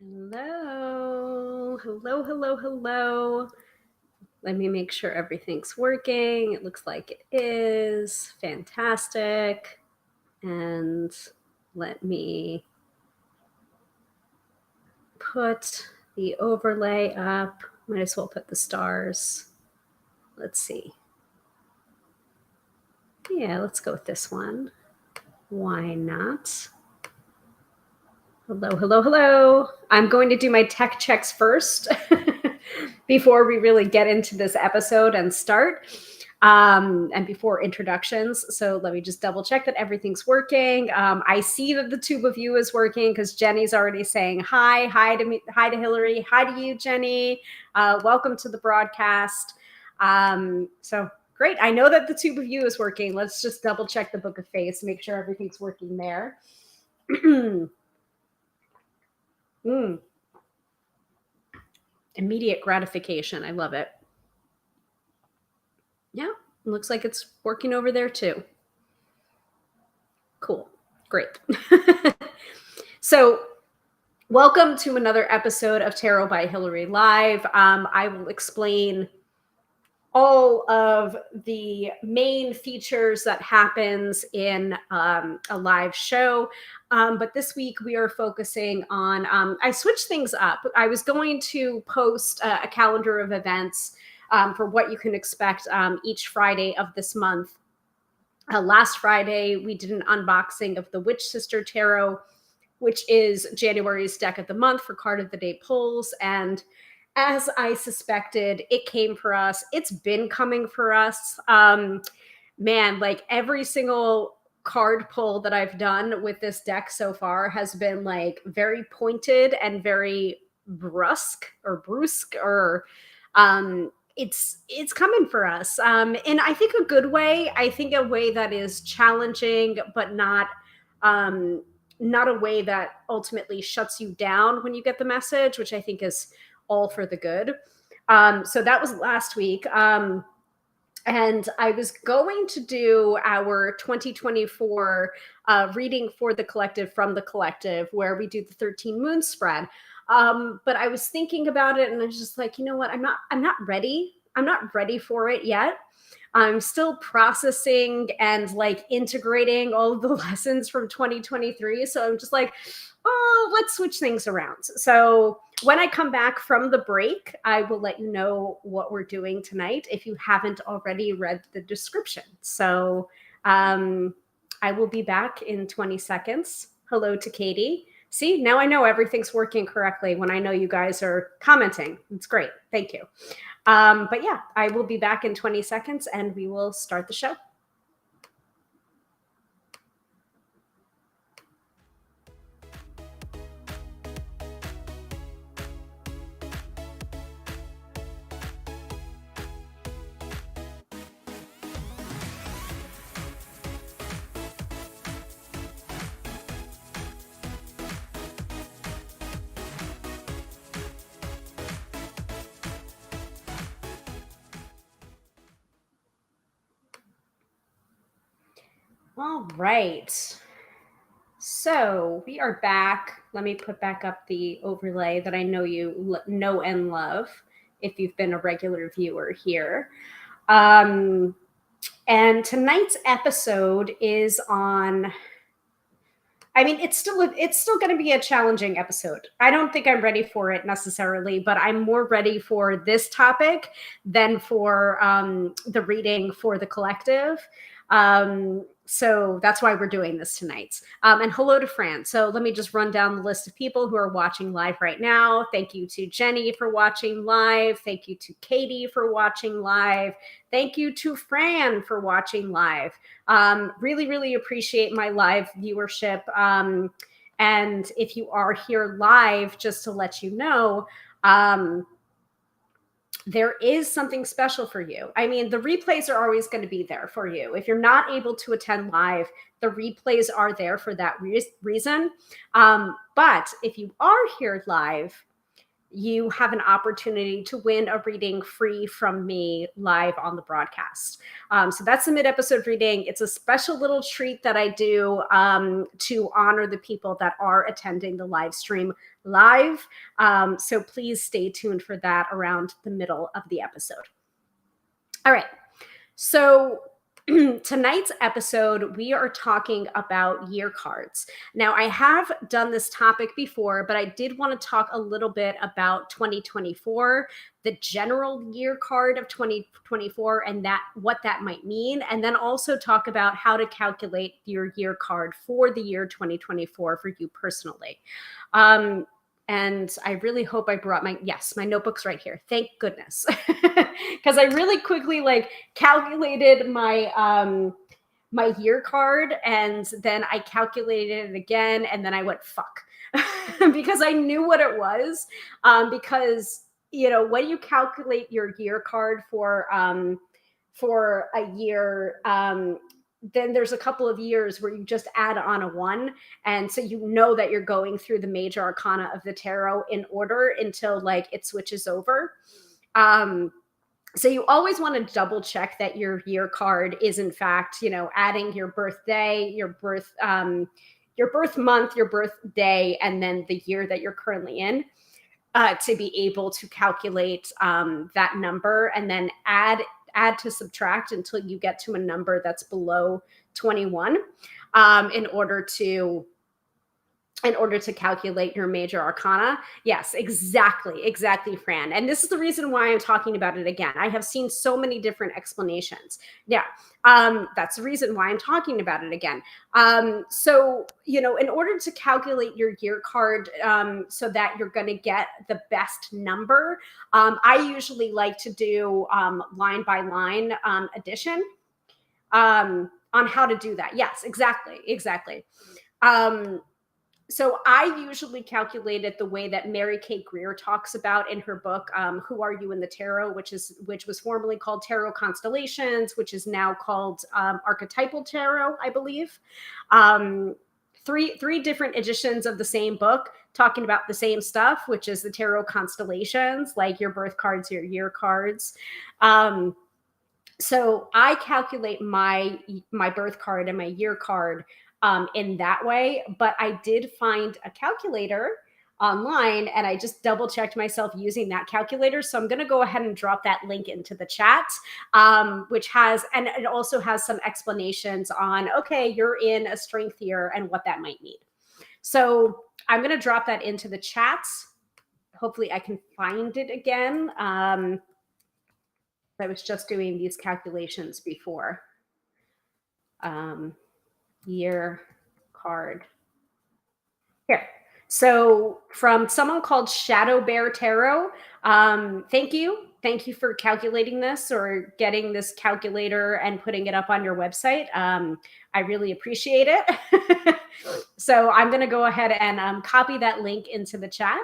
Hello, hello, hello, hello. Let me make sure everything's working. It looks like it is. Fantastic. And let me put the overlay up. Might as well put the stars. Let's see. Yeah, let's go with this one. Why not? Hello, hello, hello. I'm going to do my tech checks first before we really get into this episode and start, and before introductions. So let me just double check that everything's working. I see that the tube of you is working because Jenny's already saying hi. Hi to me. Hi to Hilary. Hi to you, Jenny. Welcome to the broadcast. So great. I know that the tube of you is working. Let's just double check the book of face, make sure everything's working there. Immediate gratification. I love it. Yeah, looks like it's working over there too. Cool. Great. So, welcome to another episode of Tarot by Hilary Live. I will explain all of the main features that happens in a live show. But this week we are focusing on, I switched things up. I was going to post a calendar of events for what you can expect each Friday of this month. Last Friday, we did an unboxing of the Witch Sister Tarot, which is January's deck of the month for card of the day pulls. And as I suspected, it came for us. It's been coming for us. Man, like every single card pull that I've done with this deck so far has been like very pointed and very brusque or it's coming for us. And I think a good way. I think a way that is challenging, but not a way that ultimately shuts you down when you get the message, which I think is all for the good. So that was last week. And I was going to do our 2024 reading for the collective from the collective, where we do the 13 moon spread. But I was thinking about it and I was just like, you know what? I'm not ready. I'm not ready for it yet. I'm still processing and like integrating all of the lessons from 2023. So I'm just like, oh, let's switch things around. So when I come back from the break, I will let you know what we're doing tonight if you haven't already read the description. So I will be back in 20 seconds. Hello to Katie. See, now I know everything's working correctly when I know you guys are commenting. It's great. Thank you. But yeah, I will be back in 20 seconds and we will start the show. All right. So we are back. Let me put back up the overlay that I know you know and love if you've been a regular viewer here. And tonight's episode is on, I mean, it's still going to be a challenging episode. I don't think I'm ready for it necessarily, but I'm more ready for this topic than for the reading for the collective. So that's why we're doing this tonight. And hello to Fran. So let me just run down the list of people who are watching live right now. Thank you to Jenny for watching live. Thank you to Katie for watching live. Thank you to Fran for watching live. Really, really appreciate my live viewership. And if you are here live, just to let you know, there is something special for you. I mean, the replays are always going to be there for you. If you're not able to attend live, the replays are there for that reason. But if you are here live, you have an opportunity to win a reading free from me live on the broadcast. So that's the mid-episode reading. It's a special little treat that I do to honor the people that are attending the live stream live. So please stay tuned for that around the middle of the episode. All right. So tonight's episode, we are talking about year cards. Now, I have done this topic before, but I did want to talk a little bit about 2024, the general year card of 2024, and what that might mean, and then also talk about how to calculate your year card for the year 2024 for you personally. And I really hope I brought my notebook's right here. Thank goodness. Because I really quickly calculated my my year card, and then I calculated it again, and then I went, fuck. Because I knew what it was. Because, when you calculate your year card for a year, then there's a couple of years where you just add on a 1. And so you know that you're going through the major arcana of the tarot in order until it switches over. So you always want to double check that your year card is in fact, adding your birthday, your birth month, your birthday, and then the year that you're currently in, to be able to calculate that number, and then add to subtract until you get to a number that's below 21 in order to calculate your major arcana. Yes, exactly, Fran. And this is the reason why I'm talking about it again. I have seen so many different explanations. Yeah, that's the reason why I'm talking about it again. So, in order to calculate your year card so that you're going to get the best number, I usually like to do line by line addition on how to do that. Yes, exactly. So I usually calculate it the way that Mary Kay Greer talks about in her book, Who Are You in the Tarot, which was formerly called Tarot Constellations, which is now called Archetypal Tarot, I believe. Three different editions of the same book talking about the same stuff, which is the tarot constellations, like your birth cards, your year cards. So I calculate my birth card and my year card in that way. But I did find a calculator online, and I just double checked myself using that calculator. So I'm going to go ahead and drop that link into the chat, which and it also has some explanations on, okay, you're in a strength year and what that might mean. So I'm going to drop that into the chat. Hopefully I can find it again. I was just doing these calculations before. Year card here. So from someone called Shadow Bear Tarot, thank you for calculating this or getting this calculator and putting it up on your website. I really appreciate it. So I'm going to go ahead and copy that link into the chat.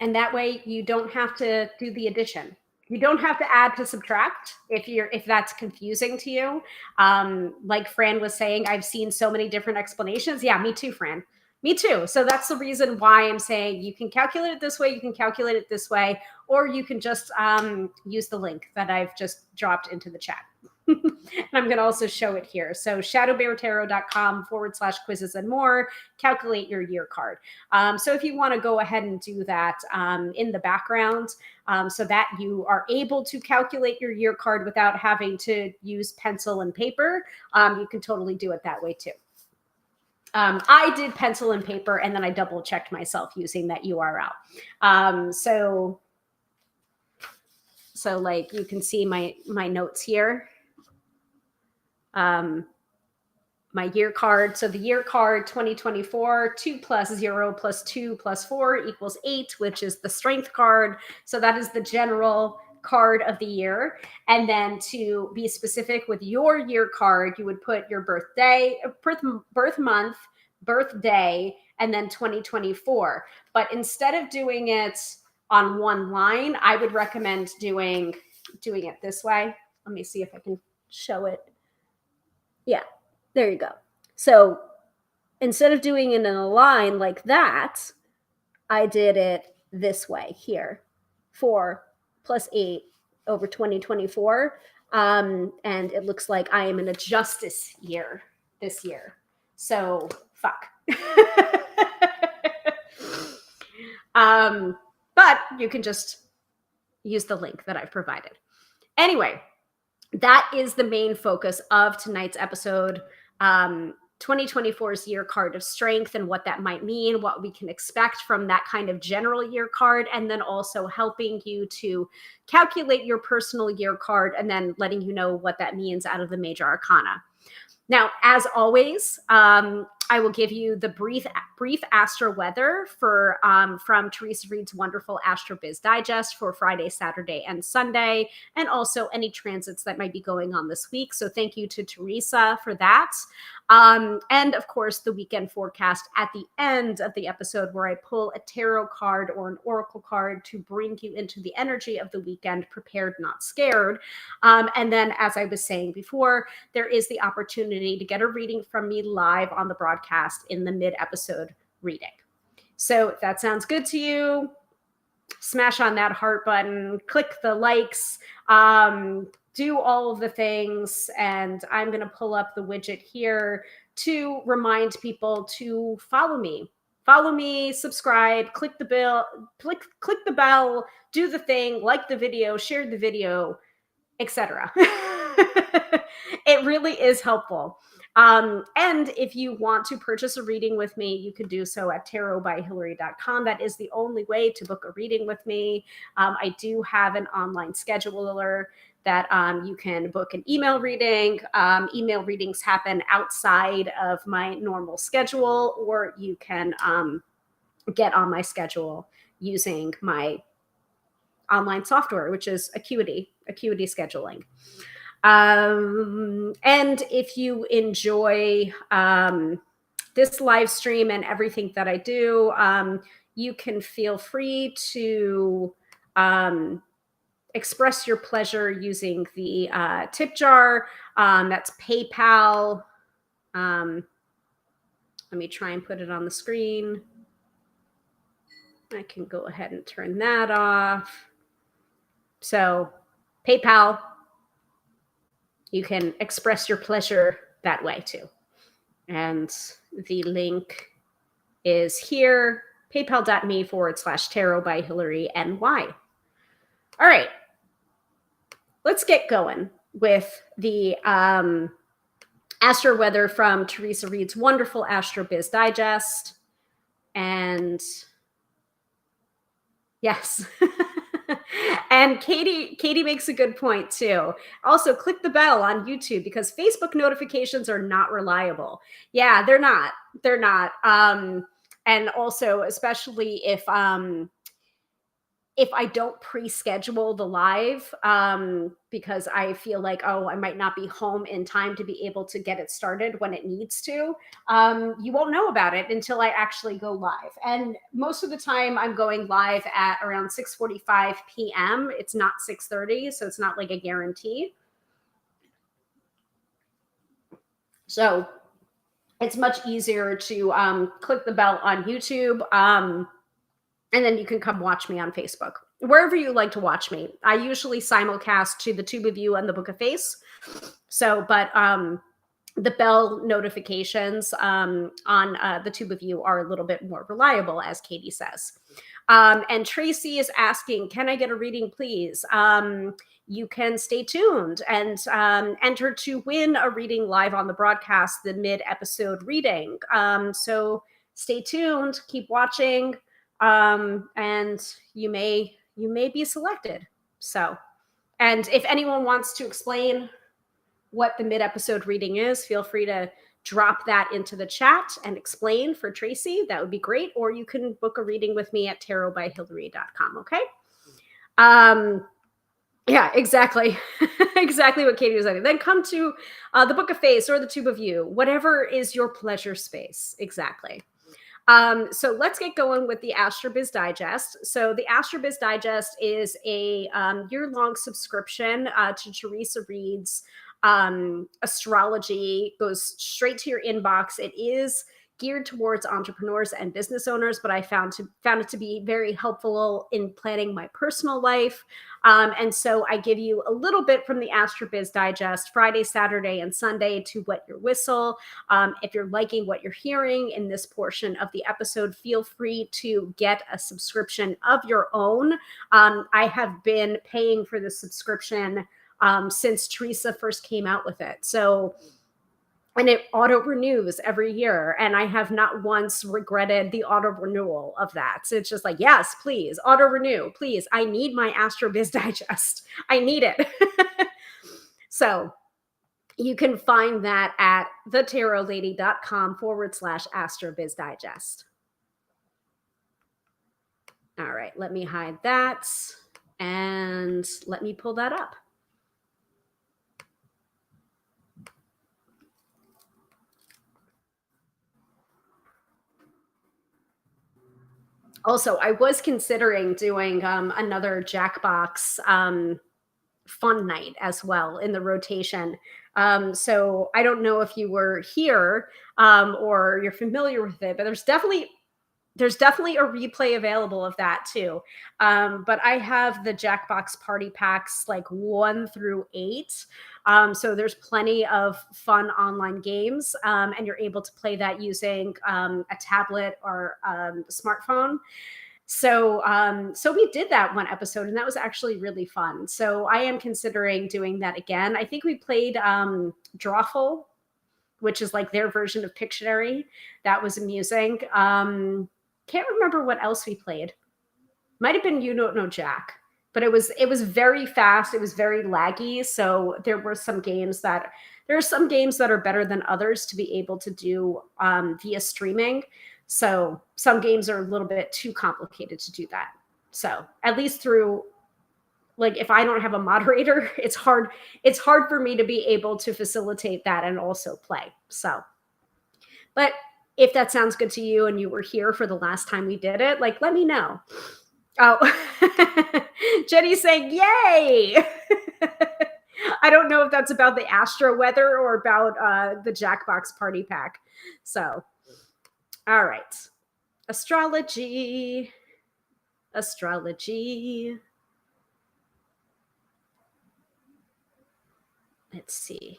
And that way you don't have to do the addition. You don't have to add to subtract if that's confusing to you. Like Fran was saying, I've seen so many different explanations. Yeah, me too, Fran. Me too. So that's the reason why I'm saying you can calculate it this way, you can calculate it this way, or you can just use the link that I've just dropped into the chat. And I'm going to also show it here. So shadowbeartarot.com/quizzes and more, calculate your year card. So if you want to go ahead and do that in the background so that you are able to calculate your year card without having to use pencil and paper, you can totally do it that way too. I did pencil and paper, and then I double checked myself using that URL. So like you can see my notes here. My year card. So the year card 2024, 2 + 0 + 2 + 4 = 8, which is the strength card. So that is the general card of the year. And then to be specific with your year card, you would put your birthday, birth month, birthday, and then 2024. But instead of doing it on one line, I would recommend doing it this way. Let me see if I can show it. Yeah, there you go. So instead of doing it in a line like that, I did it this way here. 4 plus 8 over 2024. And it looks like I am in a justice year this year. So fuck. But you can just use the link that I've provided. Anyway, that is the main focus of tonight's episode. 2024's year card of strength and what that might mean, what we can expect from that kind of general year card, and then also helping you to calculate your personal year card and then letting you know what that means out of the major arcana. Now, as always, I will give you the brief astro weather for from Teresa Reed's wonderful Astro Biz Digest for Friday, Saturday, and Sunday, and also any transits that might be going on this week. So thank you to Teresa for that. And of course, the weekend forecast at the end of the episode, where I pull a tarot card or an oracle card to bring you into the energy of the weekend, prepared, not scared. And then, as I was saying before, there is the opportunity to get a reading from me live on the broadcast in the mid-episode reading. So if that sounds good to you, smash on that heart button, click the likes, do all of the things, and I'm going to pull up the widget here to remind people to follow me. Follow me, subscribe, click the bell, click the bell, do the thing, like the video, share the video, etc. It really is helpful. And if you want to purchase a reading with me, you can do so at tarotbyhilary.com. That is the only way to book a reading with me. I do have an online scheduler that you can book an email reading. Email readings happen outside of my normal schedule, or you can get on my schedule using my online software, which is Acuity scheduling. And if you enjoy this live stream and everything that I do, you can feel free to express your pleasure using the tip jar. That's PayPal. Let me try and put it on the screen. I can go ahead and turn that off. So PayPal, you can express your pleasure that way too. And the link is here, paypal.me/tarot by Hilary NY. All right, let's get going with the astro weather from Teresa Reed's wonderful Astro Biz Digest. And yes. And Katie makes a good point too. Also, click the bell on YouTube, because Facebook notifications are not reliable. Yeah, they're not. They're not. And also, especially if I don't pre-schedule the live, because I feel like, oh, I might not be home in time to be able to get it started when it needs to, you won't know about it until I actually go live. And most of the time I'm going live at around 6:45 p.m. It's not 6:30, so it's not like a guarantee. So it's much easier to click the bell on YouTube, and then you can come watch me on Facebook, wherever you like to watch me. I usually simulcast to the Tube of You and the Book of Face. So, but the bell notifications on the Tube of You are a little bit more reliable, as Katie says. And Tracy is asking, can I get a reading, please? You can stay tuned and enter to win a reading live on the broadcast, the mid-episode reading. So stay tuned, keep watching. And you may be selected. So, and if anyone wants to explain what the mid-episode reading is, feel free to drop that into the chat and explain for Tracy. That would be great. Or you can book a reading with me at tarotbyhilary.com. Okay. Yeah, exactly. Exactly what Katie was saying. Then come to the Book of Face or the Tube of You, whatever is your pleasure space. Exactly. So let's get going with the Astro Biz Digest. So the Astro Biz Digest is a year-long subscription to Teresa Reed's astrology. Goes straight to your inbox. It is geared towards entrepreneurs and business owners, but I found it to be very helpful in planning my personal life. And so I give you a little bit from the AstroBiz Digest Friday, Saturday, and Sunday to wet your whistle. If you're liking what you're hearing in this portion of the episode, feel free to get a subscription of your own. I have been paying for the subscription since Teresa first came out with it. So, and it auto renews every year. And I have not once regretted the auto renewal of that. So it's just like, yes, please auto renew, please. I need my AstroBiz Digest. I need it. So you can find that at thetarotlady.com/AstroBiz Digest. All right, let me hide that and let me pull that up. Also, I was considering doing another Jackbox fun night as well in the rotation. So I don't know if you were here or you're familiar with it, but there's definitely a replay available of that too. But I have the Jackbox party packs like 1 through 8. So there's plenty of fun online games, and you're able to play that using a tablet or smartphone. So we did that one episode, and that was actually really fun. So I am considering doing that again. I think we played Drawful, which is like their version of Pictionary. That was amusing. Can't remember what else we played. Might have been You Don't Know Jack, but it was very fast. It was very laggy. So there are some games that are better than others to be able to do via streaming. So some games are a little bit too complicated to do that. So at least through, like, if I don't have a moderator, it's hard for me to be able to facilitate that and also play. So, but if that sounds good to you and you were here for the last time we did it, like, let me know. Oh, Jenny's saying, yay. I don't know if that's about the astro-weather or about the Jackbox party pack. So, all right. Astrology. Let's see.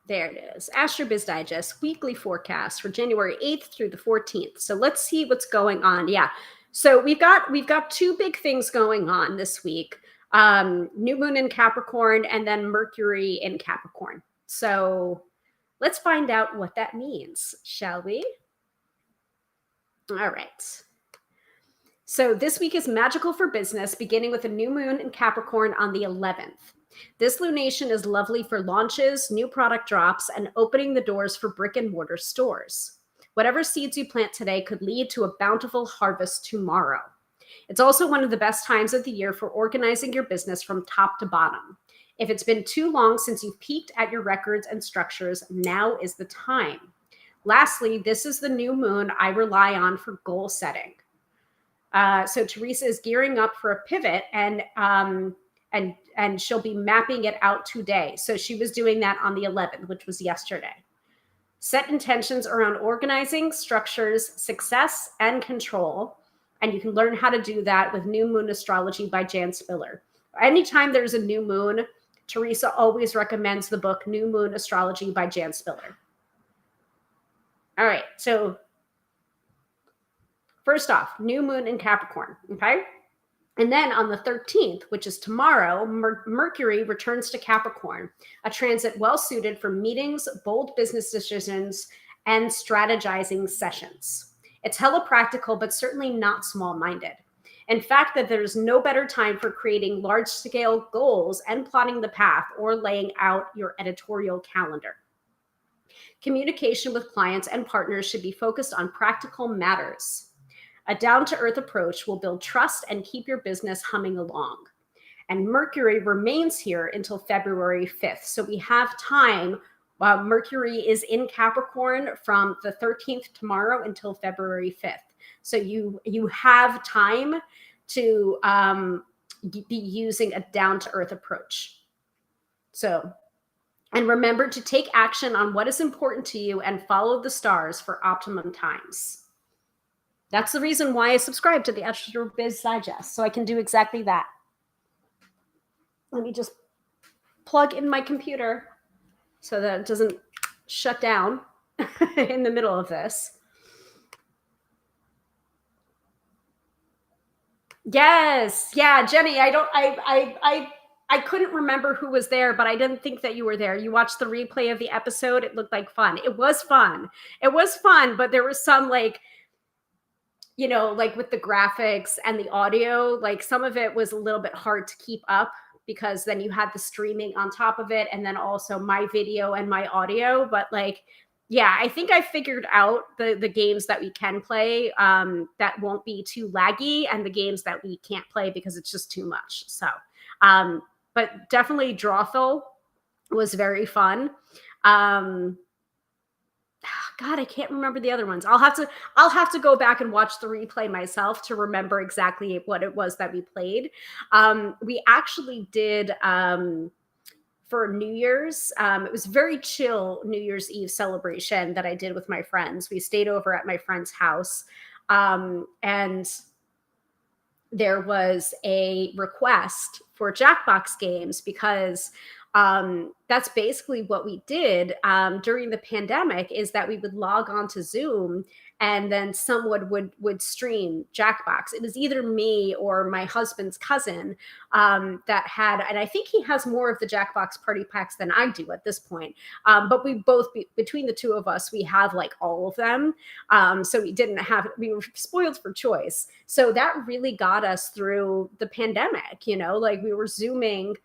There it is. AstroBiz Digest weekly forecast for January 8th through the 14th. So let's see what's going on. Yeah. So we've got two big things going on this week. New moon in Capricorn and then Mercury in Capricorn. So let's find out what that means, shall we? All right. So this week is magical for business, beginning with a new moon in Capricorn on the 11th. This lunation is lovely for launches, new product drops, and opening the doors for brick and mortar stores. Whatever seeds you plant today could lead to a bountiful harvest tomorrow. It's also one of the best times of the year for organizing your business from top to bottom. If it's been too long since you've peeked at your records and structures, now is the time. Lastly, this is the new moon I rely on for goal setting. So Teresa is gearing up for a pivot, and she'll be mapping it out today. So she was doing that on the 11th, which was yesterday. Set intentions around organizing, structures, success, and control. And you can learn how to do that with New Moon Astrology by Jan Spiller. Anytime there's a new moon, Teresa always recommends the book New Moon Astrology by Jan Spiller. All right, so first off, new moon in Capricorn, okay? And then on the 13th, which is tomorrow, Mercury returns to Capricorn, a transit well suited for meetings, bold business decisions, and strategizing sessions. It's hella practical, but certainly not small-minded. In fact, that there's no better time for creating large-scale goals and plotting the path or laying out your editorial calendar. Communication with clients and partners should be focused on practical matters. A down-to-earth approach will build trust and keep your business humming along. And Mercury remains here until February 5th. So we have time. Mercury is in Capricorn from the 13th tomorrow until February 5th. So you have time to be using a down-to-earth approach. So And remember to take action on what is important to you and follow the stars for optimum times. That's the reason why I subscribe to the Astro-Biz Digest, so I can do exactly that. Let me just plug in my computer so that it doesn't shut down in the middle of this. Yes. Yeah, Jenny, I couldn't remember who was there, but I didn't think that you were there. You watched the replay of the episode. It looked like fun. It was fun. It was fun, but there was some like, you know, like with the graphics and the audio, like some of it was a little bit hard to keep up because then you had the streaming on top of it and then also my video and my audio. But like, yeah, I think I figured out the games that we can play that won't be too laggy and the games that we can't play because it's just too much. So, but definitely Drawful was very fun. God, I can't remember the other ones. I'll have to go back and watch the replay myself to remember exactly what it was that we played. We actually did for New Year's. It was a very chill New Year's Eve celebration that I did with my friends. We stayed over at my friend's house, and there was a request for Jackbox games because that's basically what we did during the pandemic is that we would log on to Zoom and then someone would stream Jackbox. It was either me or my husband's cousin that had, and I think he has more of the Jackbox party packs than I do at this point. But we both, between the two of us, we have like all of them. So we were spoiled for choice. So that really got us through the pandemic, you know, like we were Zooming.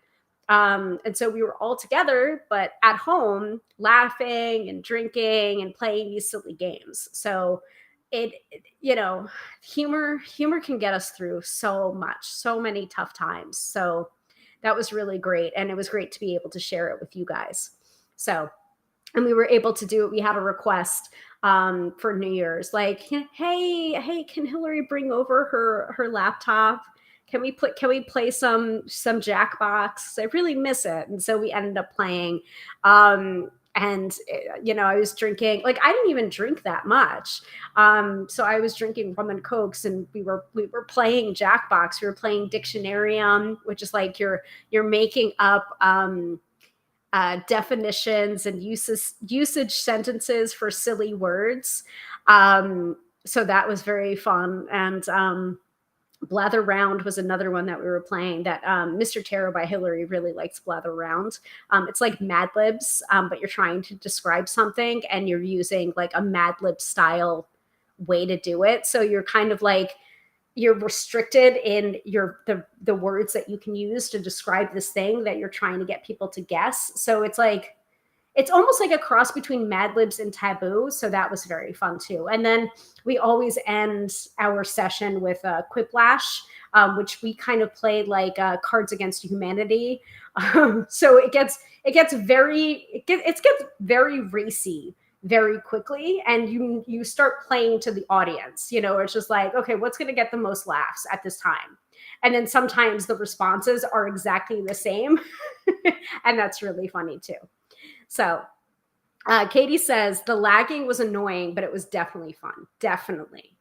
And so we were all together, but at home, laughing and drinking and playing these silly games. So you know, humor can get us through so much, so many tough times. So that was really great. And it was great to be able to share it with you guys. So, and we were able to do it. We had a request for New Year's, like, hey, can Hilary bring over her laptop? Can we play some Jackbox? I really miss it. And so we ended up playing. And you know, I was drinking, like I didn't even drink that much. So I was drinking rum and cokes and we were playing Jackbox. We were playing Dictionarium, which is like you're making up definitions and usage sentences for silly words. So that was very fun. And Blather Round was another one that we were playing that Mr. Tarot by Hilary really likes Blather Round. It's like Mad Libs, but you're trying to describe something and you're using like a Mad Lib style way to do it. So you're kind of like, you're restricted in the words that you can use to describe this thing that you're trying to get people to guess. So it's like, it's almost like a cross between Mad Libs and Taboo. So that was very fun too. And then we always end our session with Quiplash, which we kind of played like Cards Against Humanity. So it gets very racy very quickly, and you start playing to the audience. You know, it's just like, okay, what's going to get the most laughs at this time? And then sometimes the responses are exactly the same, and that's really funny too. So Katie says the lagging was annoying, but it was definitely fun. Definitely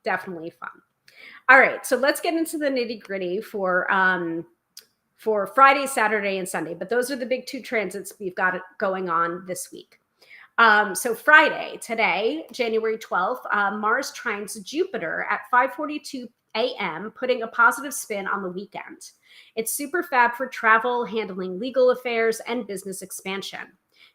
fun. All right, so let's get into the nitty gritty for Friday, Saturday, and Sunday. But those are the big two transits we've got going on this week. So Friday, today, January 12th, Mars trines Jupiter at 5:42 a.m., putting a positive spin on the weekend. It's super fab for travel, handling legal affairs, and business expansion.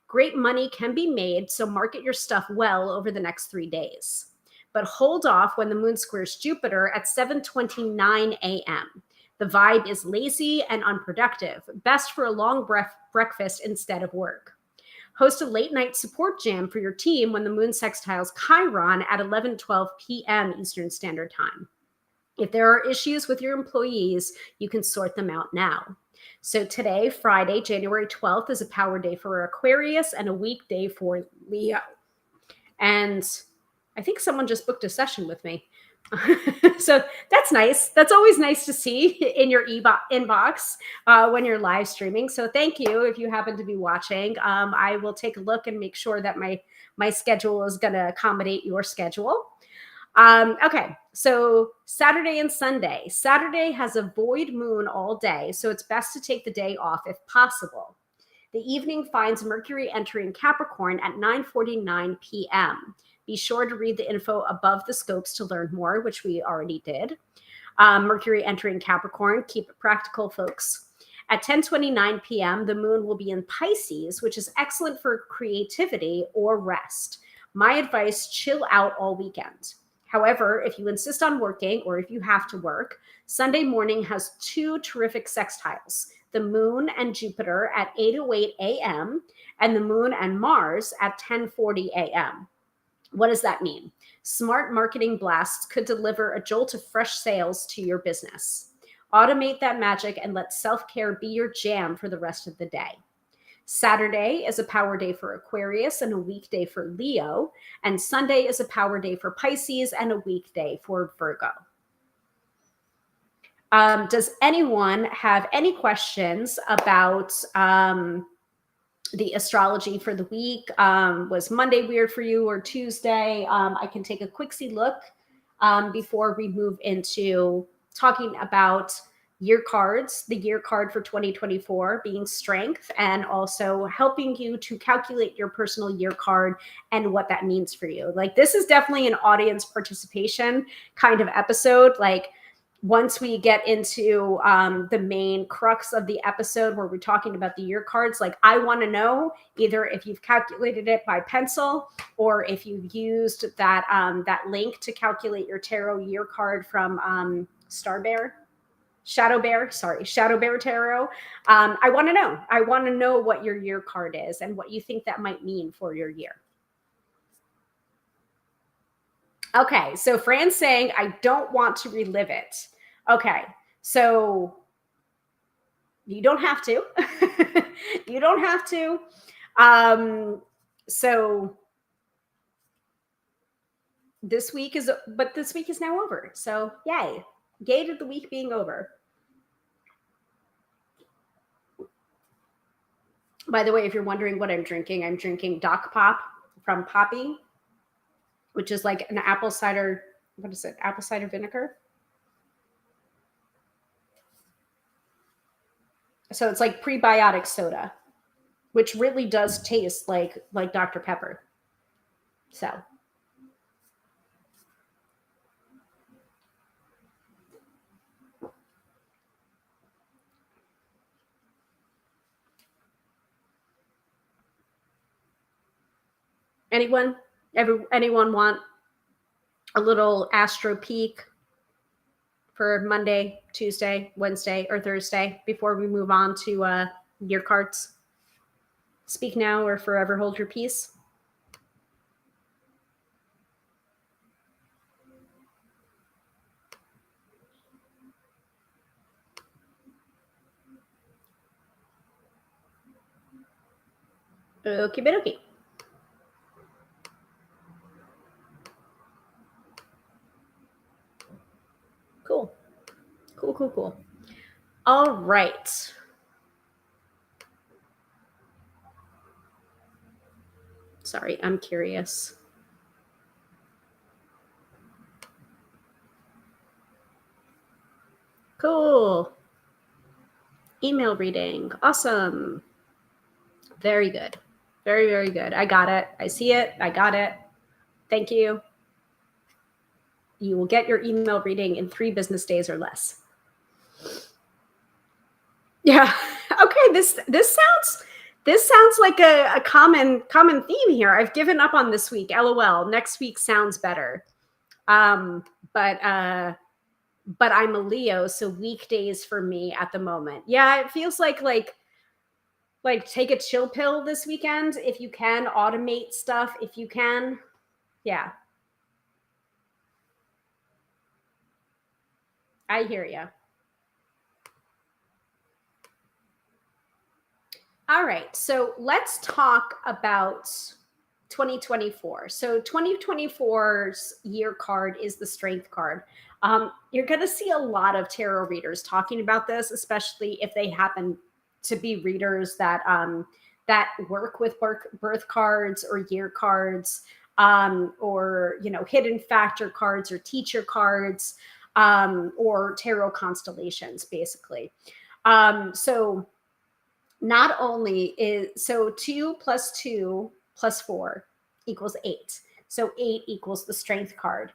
Great money can be made, so market your stuff well over the next 3 days. But hold off when the moon squares Jupiter at 7:29 a.m. The vibe is lazy and unproductive, best for a long breakfast instead of work. Host a late night support jam for your team when the moon sextiles Chiron at 11:12 p.m. Eastern Standard Time. If there are issues with your employees, you can sort them out now. So today, Friday, January 12th, is a power day for Aquarius and a weekday for Leo. And I think someone just booked a session with me. So that's nice. That's always nice to see in your inbox when you're live streaming. So thank you if you happen to be watching. I will take a look and make sure that my schedule is going to accommodate your schedule. Okay, so Saturday and Sunday. Saturday has a void moon all day, so it's best to take the day off if possible. The evening finds Mercury entering Capricorn at 9:49 p.m. Be sure to read the info above the scopes to learn more, which we already did. Mercury entering Capricorn. Keep it practical, folks. At 10:29 p.m., the moon will be in Pisces, which is excellent for creativity or rest. My advice, chill out all weekend. However, if you insist on working or if you have to work, Sunday morning has two terrific sextiles, the moon and Jupiter at 8:08 a.m. and the moon and Mars at 10:40 a.m. What does that mean? Smart marketing blasts could deliver a jolt of fresh sales to your business. Automate that magic and let self-care be your jam for the rest of the day. Saturday is a power day for Aquarius and a weekday for Leo, and Sunday is a power day for Pisces and a weekday for Virgo. Does anyone have any questions about the astrology for the week? Was Monday weird for you or Tuesday? I can take a quicksy look before we move into talking about year cards, the year card for 2024 being strength, and also helping you to calculate your personal year card and what that means for you. Like, this is definitely an audience participation kind of episode. Like, once we get into the main crux of the episode where we're talking about the year cards, like, I want to know either if you've calculated it by pencil or if you've used that that link to calculate your tarot year card from Shadow Bear Tarot. I want to know. I want to know what your year card is and what you think that might mean for your year. Okay, so Fran's saying, I don't want to relive it. Okay, so you don't have to. You don't have to. So this week is now over. So yay. Yay to the week being over. By the way, if you're wondering what I'm drinking Doc Pop from Poppy, which is like an apple cider, what is it? Apple cider vinegar. So it's like prebiotic soda, which really does taste like Dr. Pepper. So anyone want a little astro peek for Monday, Tuesday, Wednesday, or Thursday before we move on to year cards? Speak now or forever hold your peace. Okie dokie. Cool. All right. Sorry, I'm curious. Cool. Email reading. Awesome. Very good. Very, very good. I got it. I see it. I got it. Thank you. You will get your email reading in 3 business days or less. Yeah. Okay. This sounds like a common theme here. I've given up on this week. LOL. Next week sounds better. But I'm a Leo, so weekdays for me at the moment. Yeah, it feels like take a chill pill this weekend if you can. Automate stuff if you can. Yeah. I hear you. All right, so let's talk about 2024. So 2024's year card is the strength card. You're going to see a lot of tarot readers talking about this, especially if they happen to be readers that that work with birth cards or year cards, or hidden factor cards or teacher cards, or tarot constellations, basically. So not only is so 2 plus 2 plus 4 equals 8. So 8 equals the strength card.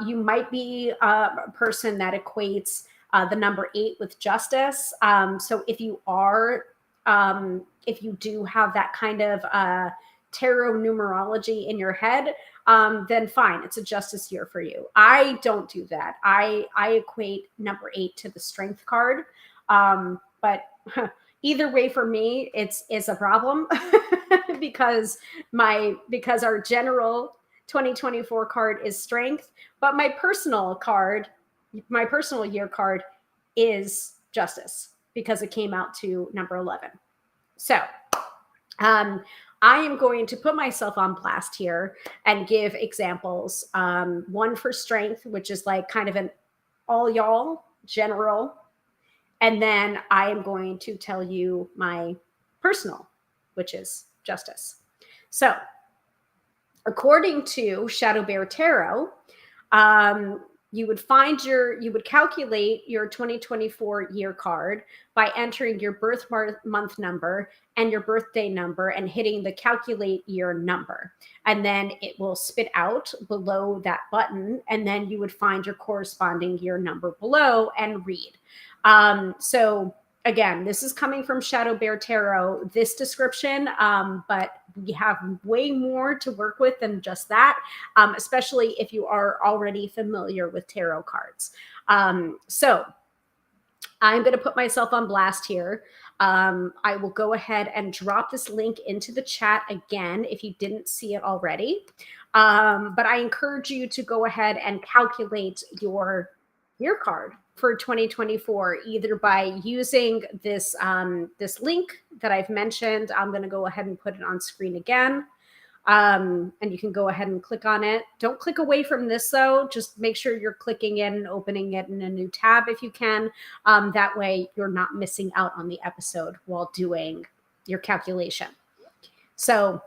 You might be a person that equates the number 8 with justice. So if you are, if you do have that kind of tarot numerology in your head, then fine, it's a justice year for you. I don't do that. I equate number 8 to the strength card. But either way, for me, it's a problem because our general 2024 card is strength, but my personal year card is justice because it came out to number 11. So I am going to put myself on blast here and give examples. One for strength, which is like kind of an all y'all general. And then I am going to tell you my personal, which is justice. So according to Shadow Bear Tarot, you would calculate your 2024 year card by entering your birth month number and your birthday number and hitting the calculate year number. And then it will spit out below that button. And then you would find your corresponding year number below and read. So again, this is coming from Shadow Bear Tarot, this description, but we have way more to work with than just that, especially if you are already familiar with tarot cards. So I'm going to put myself on blast here. I will go ahead and drop this link into the chat again if you didn't see it already. But I encourage you to go ahead and calculate your year card for 2024, either by using this this link that I've mentioned. I'm going to go ahead and put it on screen again. And you can go ahead and click on it. Don't click away from this though. Just make sure you're clicking it and opening it in a new tab if you can. That way you're not missing out on the episode while doing your calculation. So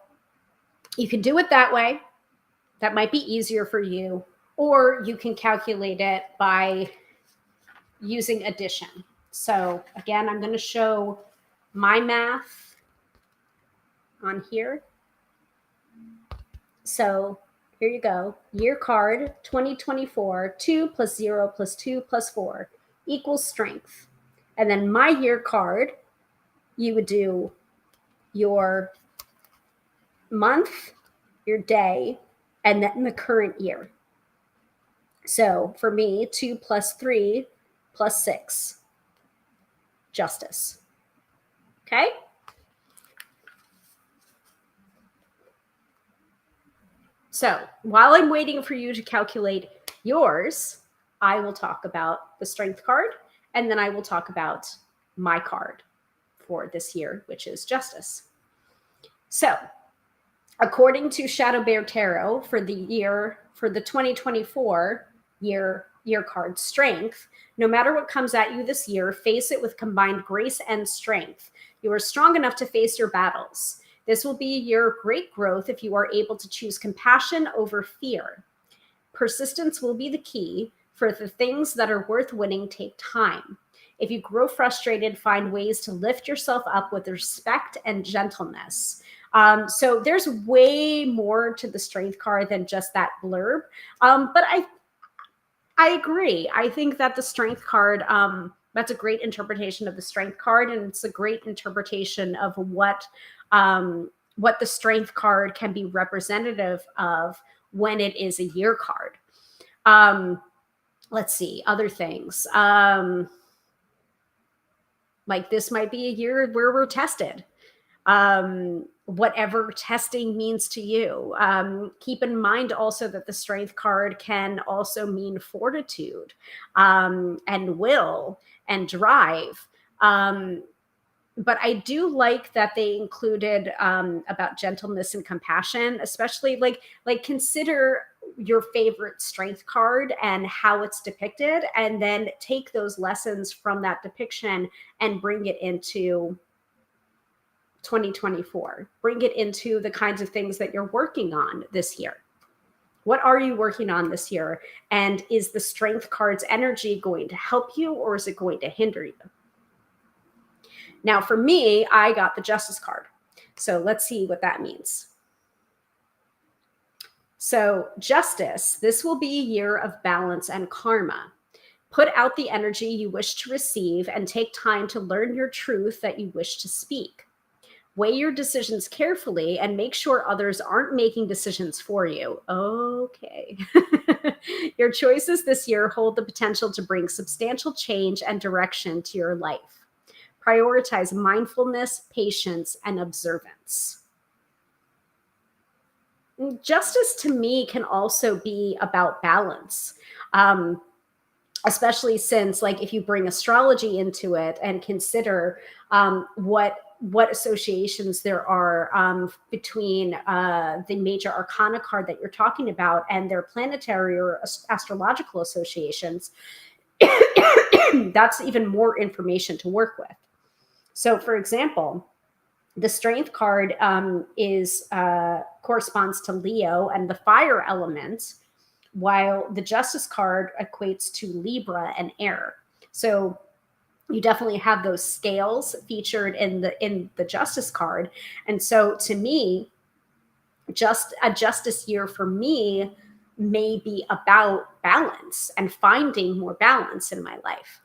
you can do it that way. That might be easier for you. Or you can calculate it by using addition. So again, I'm going to show my math on here. So here you go. Year card 2024, 2 plus 0 plus 2 plus 4 equals strength. And then my year card, you would do your month, your day, and then the current year. So for me, 2 plus 3 plus 6, justice. Okay? So while I'm waiting for you to calculate yours, I will talk about the strength card, and then I will talk about my card for this year, which is justice. So according to Shadow Bear Tarot, for the 2024 year card strength, no matter what comes at you this year, face it with combined grace and strength. You are strong enough to face your battles. This will be your great growth if you are able to choose compassion over fear. Persistence will be the key, for the things that are worth winning take time. If you grow frustrated, find ways to lift yourself up with respect and gentleness. So there's way more to the strength card than just that blurb. But I agree. I think that the strength card, that's a great interpretation of the strength card, and it's a great interpretation of what the strength card can be representative of when it is a year card. Let's see, other things. Like this might be a year where we're tested. Whatever testing means to you. Keep in mind also that the strength card can also mean fortitude, and will and drive. but I do like that they included about gentleness and compassion, especially like consider your favorite strength card and how it's depicted, and then take those lessons from that depiction and bring it into 2024. Bring it into the kinds of things that you're working on this year. What are you working on this year? And is the strength card's energy going to help you, or is it going to hinder you? Now, for me, I got the Justice card. So let's see what that means. So Justice, this will be a year of balance and karma. Put out the energy you wish to receive and take time to learn your truth that you wish to speak. Weigh your decisions carefully and make sure others aren't making decisions for you. Okay. Your choices this year hold the potential to bring substantial change and direction to your life. Prioritize mindfulness, patience, and observance. Justice to me can also be about balance. Especially since, like, if you bring astrology into it and consider what associations there are between the major arcana card that you're talking about and their planetary or astrological associations, that's even more information to work with. So, for example, the Strength card corresponds to Leo and the fire element, while the Justice card equates to Libra and air. So you definitely have those scales featured in the Justice card. And so to me, just a Justice year for me may be about balance and finding more balance in my life.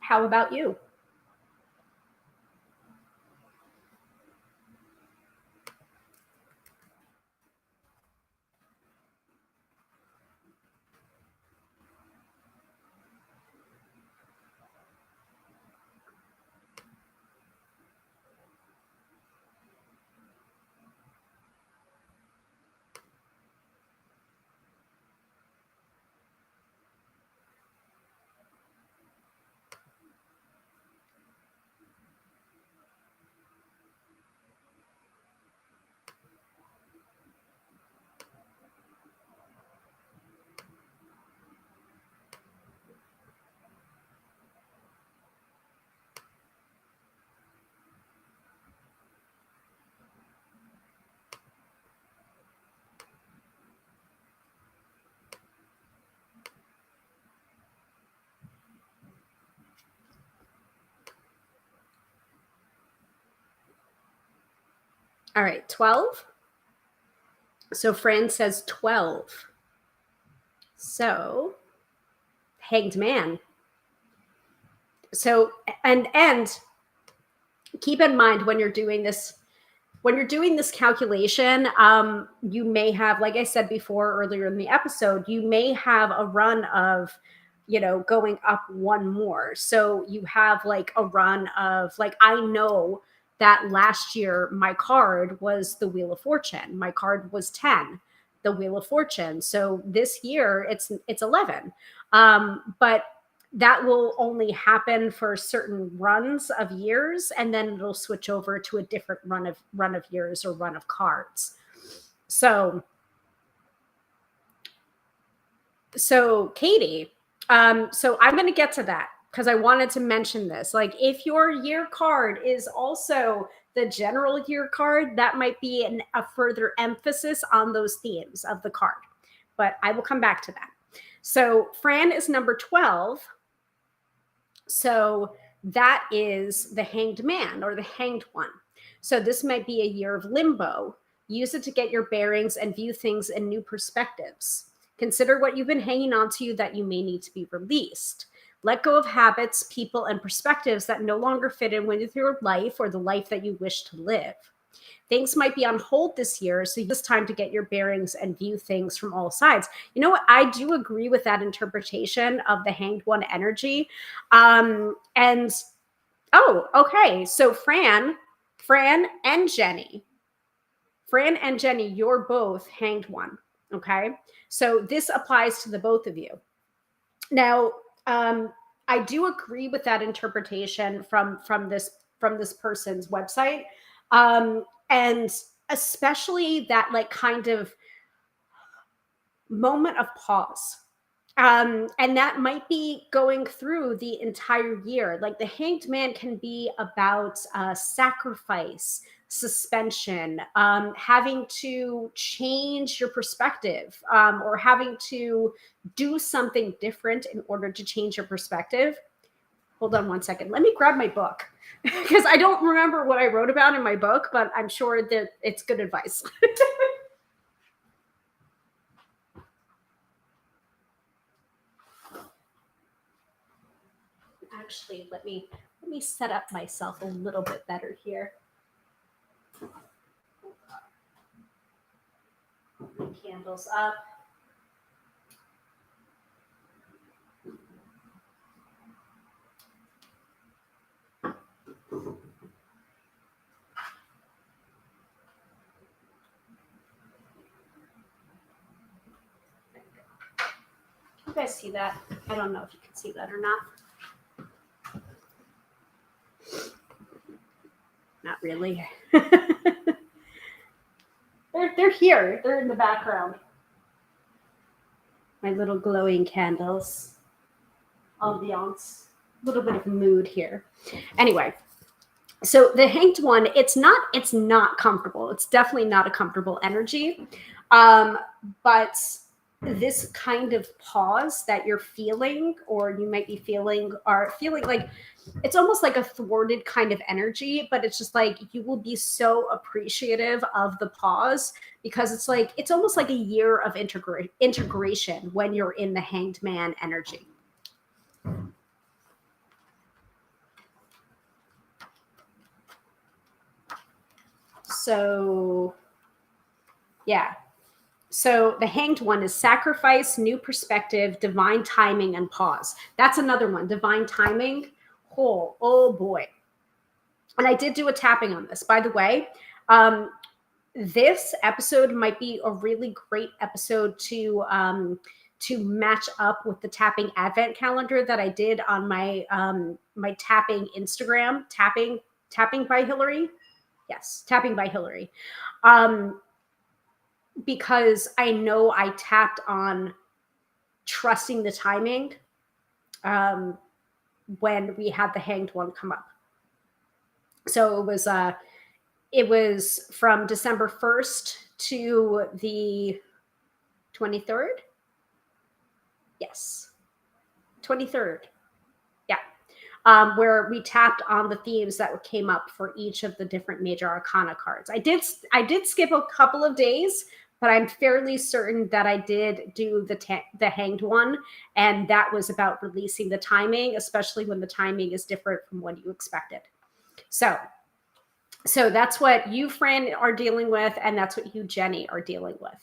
How about you? All right, 12. So Fran says 12. So Hanged Man. So and keep in mind when you're doing this calculation, you may have, like I said before earlier in the episode, you may have a run of, going up one more. So you have like a run of, like, I know that last year my card was the Wheel of Fortune. My card was 10, the Wheel of Fortune. So this year it's 11. But that will only happen for certain runs of years, and then it'll switch over to a different run of years or run of cards. So Katie, so I'm going to get to that because I wanted to mention this. Like, if your year card is also the general year card, that might be a further emphasis on those themes of the card. But I will come back to that. So Fran is number 12. So that is the Hanged Man, or the Hanged One. So this might be a year of limbo. Use it to get your bearings and view things in new perspectives. Consider what you've been hanging on to that you may need to be released. Let go of habits, people, and perspectives that no longer fit in with your life or the life that you wish to live. Things might be on hold this year, so it's time to get your bearings and view things from all sides. You know what? I do agree with that interpretation of the Hanged One energy. Okay. So Fran Fran and Jenny, Fran and Jenny, you're both hanged one. Okay. So this applies to the both of you. Now, I do agree with that interpretation from this person's website. And especially that like kind of moment of pause. And that might be going through the entire year. Like the hanged man can be about sacrifice, suspension, having to change your perspective, or having to do something different in order to change your perspective. Hold on one second. Let me grab my book because I don't remember what I wrote about in my book, but I'm sure that it's good advice. Actually, let me set up myself a little bit better here. My candles up. You guys see that? I don't know if you can see that or not. Not really. They're here. They're in the background. My little glowing candles. Ambiance. A little bit of mood here. Anyway, so the hanged one, it's not comfortable. It's definitely not a comfortable energy. But this kind of pause that you're feeling, or you might be feeling, are feeling like it's almost like a thwarted kind of energy, but it's just like you will be so appreciative of the pause because it's almost like a year of integration when you're in the hanged man energy. So yeah. So the hanged one is sacrifice, new perspective, divine timing, and pause. That's another one. Divine timing. Oh boy. And I did do a tapping on this, by the way. This episode might be a really great episode to match up with the tapping advent calendar that I did on my my tapping Instagram. Tapping by Hilary. Yes, tapping by Hilary. Because I know I tapped on trusting the timing when we had the hanged one come up. So it was from December 1st to the 23rd. Yes, 23rd. Yeah. Where we tapped on the themes that came up for each of the different major arcana cards. I did skip a couple of days, but I'm fairly certain that I did do the hanged one, and that was about releasing the timing, especially when the timing is different from what you expected. So that's what you, Fran, are dealing with, and that's what you, Jenny, are dealing with.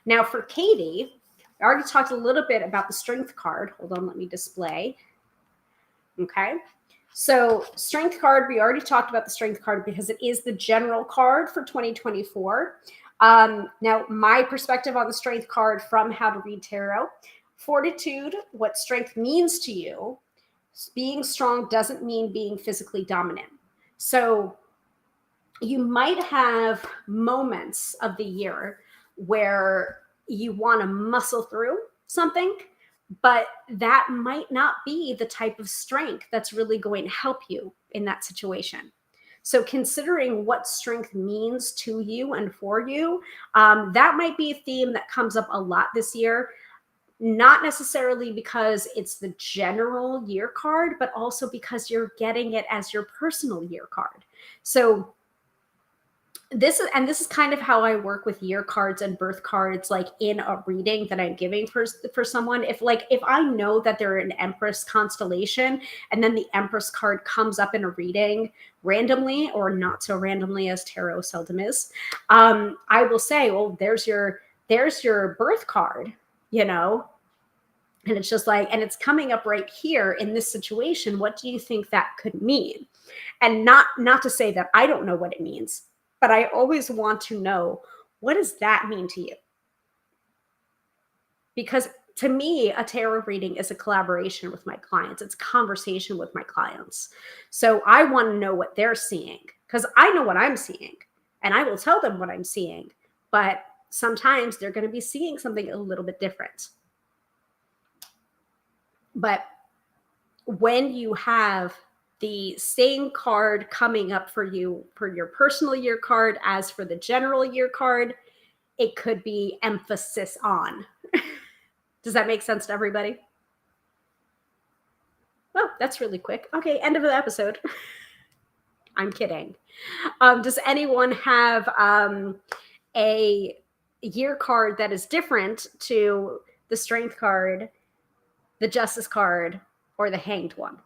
Now for Katie, I already talked a little bit about the strength card. Hold on, let me display. Okay. So strength card, we already talked about the strength card because it is the general card for 2024. Now, my perspective on the strength card from How to Read Tarot: fortitude, what strength means to you. Being strong doesn't mean being physically dominant. So you might have moments of the year where you want to muscle through something, but that might not be the type of strength that's really going to help you in that situation. So considering what strength means to you and for you, that might be a theme that comes up a lot this year, not necessarily because it's the general year card, but also because you're getting it as your personal year card. So this is kind of how I work with year cards and birth cards, like in a reading that I'm giving for someone. If I know that they're an Empress constellation and then the Empress card comes up in a reading randomly, or not so randomly as tarot seldom is, I will say, well, there's your birth card, and it's just like, and it's coming up right here in this situation. What do you think that could mean? And not to say that I don't know what it means, but I always want to know, what does that mean to you? Because to me, a tarot reading is a collaboration with my clients. It's a conversation with my clients. So I want to know what they're seeing, because I know what I'm seeing and I will tell them what I'm seeing. But sometimes they're going to be seeing something a little bit different. But when you have the same card coming up for you for your personal year card as for the general year card, it could be emphasis on. Does that make sense to everybody? Oh, that's really quick. Okay, end of the episode. I'm kidding. Does anyone have a year card that is different to the Strength card, the Justice card, or the Hanged one?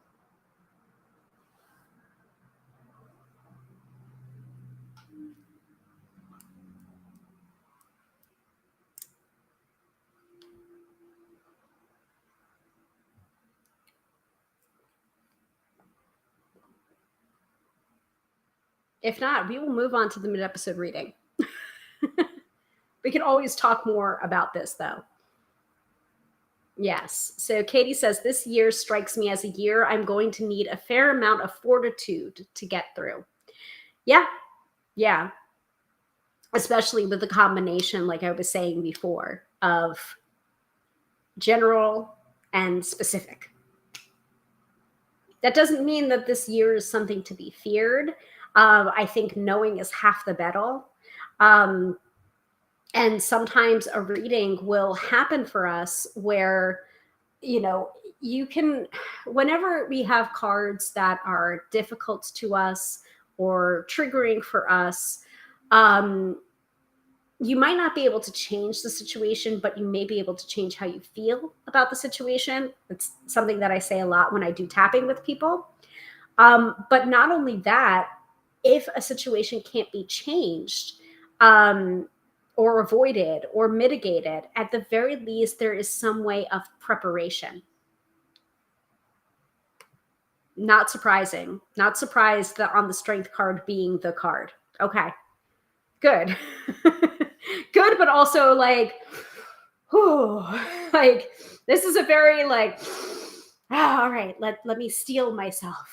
If not, we will move on to the mid-episode reading. We can always talk more about this, though. Yes. So Katie says, this year strikes me as a year I'm going to need a fair amount of fortitude to get through. Yeah. Yeah. Especially with the combination, like I was saying before, of general and specific. That doesn't mean that this year is something to be feared. I think knowing is half the battle. And sometimes a reading will happen for us where, you can, whenever we have cards that are difficult to us or triggering for us, you might not be able to change the situation, but you may be able to change how you feel about the situation. It's something that I say a lot when I do tapping with people. But not only that, if a situation can't be changed, or avoided or mitigated, at the very least, there is some way of preparation. Not surprising. Not surprised that on the Strength card being the card. Okay, good. Good, but also like, whew, like this is a very like, all right, let me steel myself.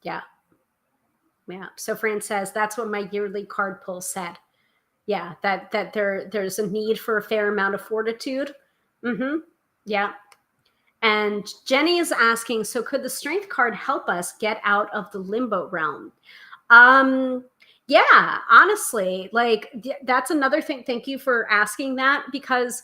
Yeah. Yeah. So Fran says that's what my yearly card pull said. Yeah, that there's a need for a fair amount of fortitude. Mm-hmm. Yeah. And Jenny is asking, so could the Strength card help us get out of the limbo realm? Yeah, honestly, like that's another thing. Thank you for asking that, because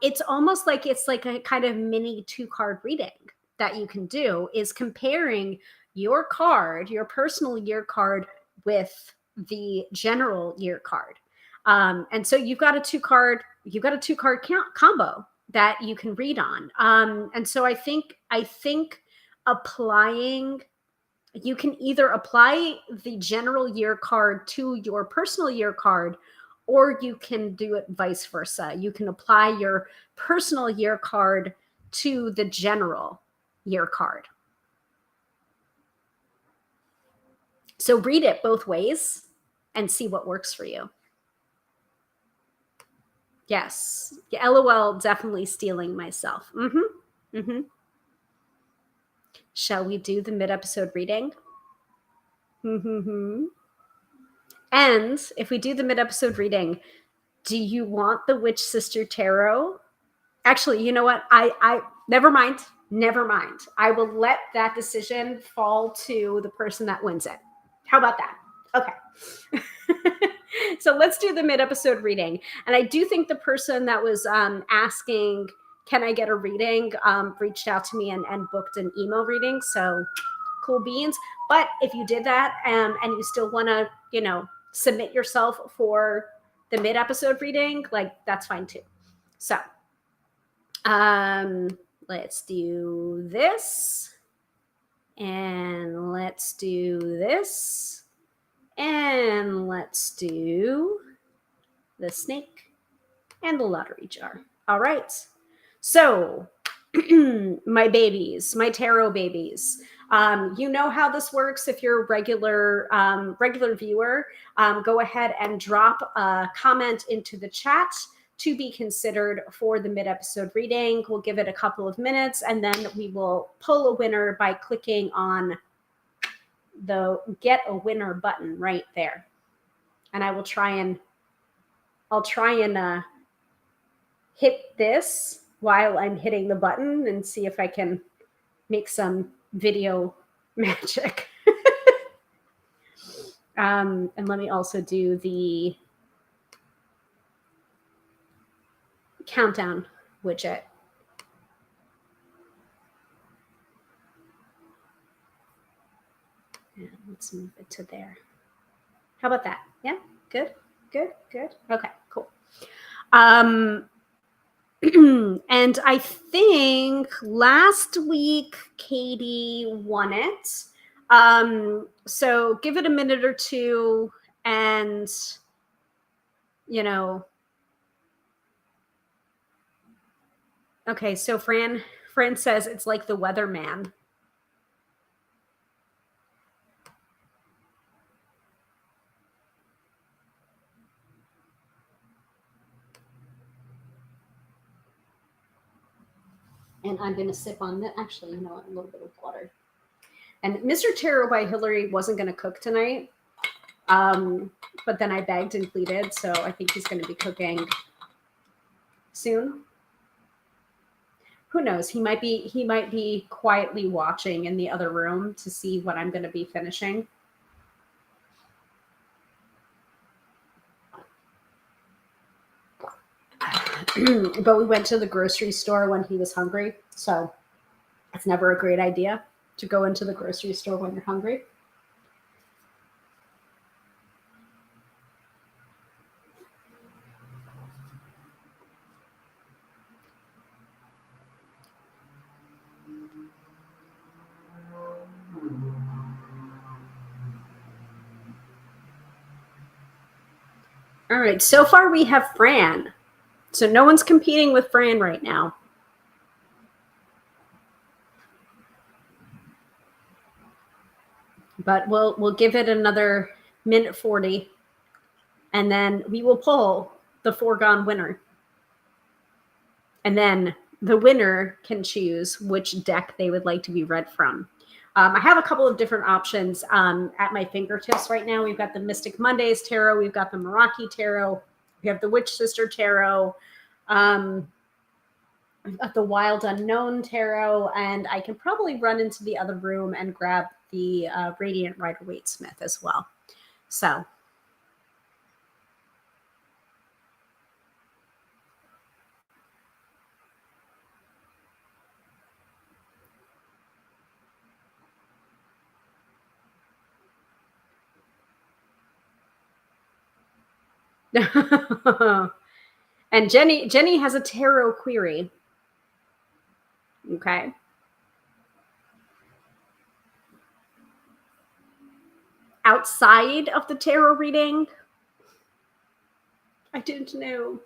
it's almost like it's like a kind of mini 2-card reading that you can do, is comparing your card, your personal year card, with the general year card. And so you've got a two card combo that you can read on. And so I think applying, you can either apply the general year card to your personal year card, or you can do it vice versa. You can apply your personal year card to the general year card. So read it both ways and see what works for you. Yes. Yeah, LOL, definitely stealing myself. Mm-hmm. Mm-hmm. Shall we do the mid-episode reading? Mm-hmm. And if we do the mid-episode reading, do you want the Witch Sister Tarot? Actually, you know what? I never mind. Never mind. I will let that decision fall to the person that wins it. How about that? Okay. So let's do the mid-episode reading. And I do think the person that was asking, can I get a reading, reached out to me and booked an email reading. So cool beans. But if you did that and you still want to, submit yourself for the mid-episode reading, like that's fine too. So let's do this. And let's do this. And let's do the snake, and the lottery jar. All right. So, my babies, my tarot babies. You know how this works. If you're a regular viewer, go ahead and drop a comment into the chat to be considered for the mid-episode reading. We'll give it a couple of minutes, and then we will pull a winner by clicking on the Get a Winner button right there. And I'll try and hit this while I'm hitting the button and see if I can make some video magic. And let me also do the countdown widget. And let's move it to there. How about that? Yeah, good. Okay, cool. And I think last week Katie won it. So give it a minute or two, and okay, so Fran says it's like the weatherman. And I'm going to sip on that. Actually, a little bit of water. And Mr. Tarot by Hilary wasn't going to cook tonight. But then I begged and pleaded. So I think he's going to be cooking soon. Who knows? He might be quietly watching in the other room to see what I'm going to be finishing. But we went to the grocery store when he was hungry. So it's never a great idea to go into the grocery store when you're hungry. All right. So far we have Fran. So no one's competing with Fran right now. But we'll give it another minute 40, and then we will pull the foregone winner. And then the winner can choose which deck they would like to be read from. I have a couple of different options at my fingertips right now. We've got the Mystic Mondays Tarot. We've got the Meraki Tarot. We have the Witch Sister Tarot. We've got the Wild Unknown Tarot. And I can probably run into the other room and grab the Radiant Rider-Waite-Smith as well. So and Jenny has a tarot query. Okay. Outside of the tarot reading, I didn't know.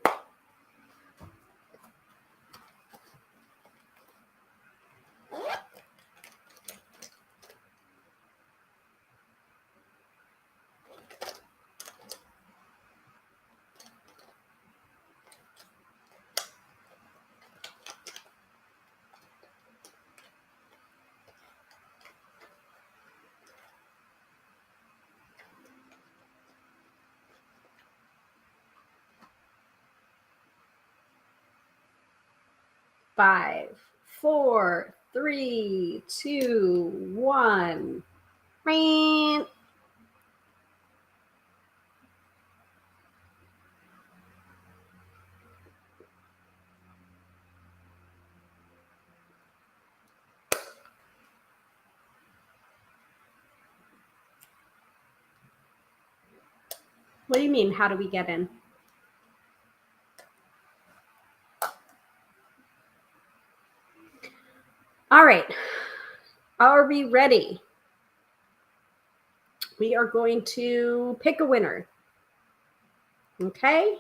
Five, 4, 3, 2, 1. What do you mean? How do we get in? All right. Are we ready? We are going to pick a winner. Okay.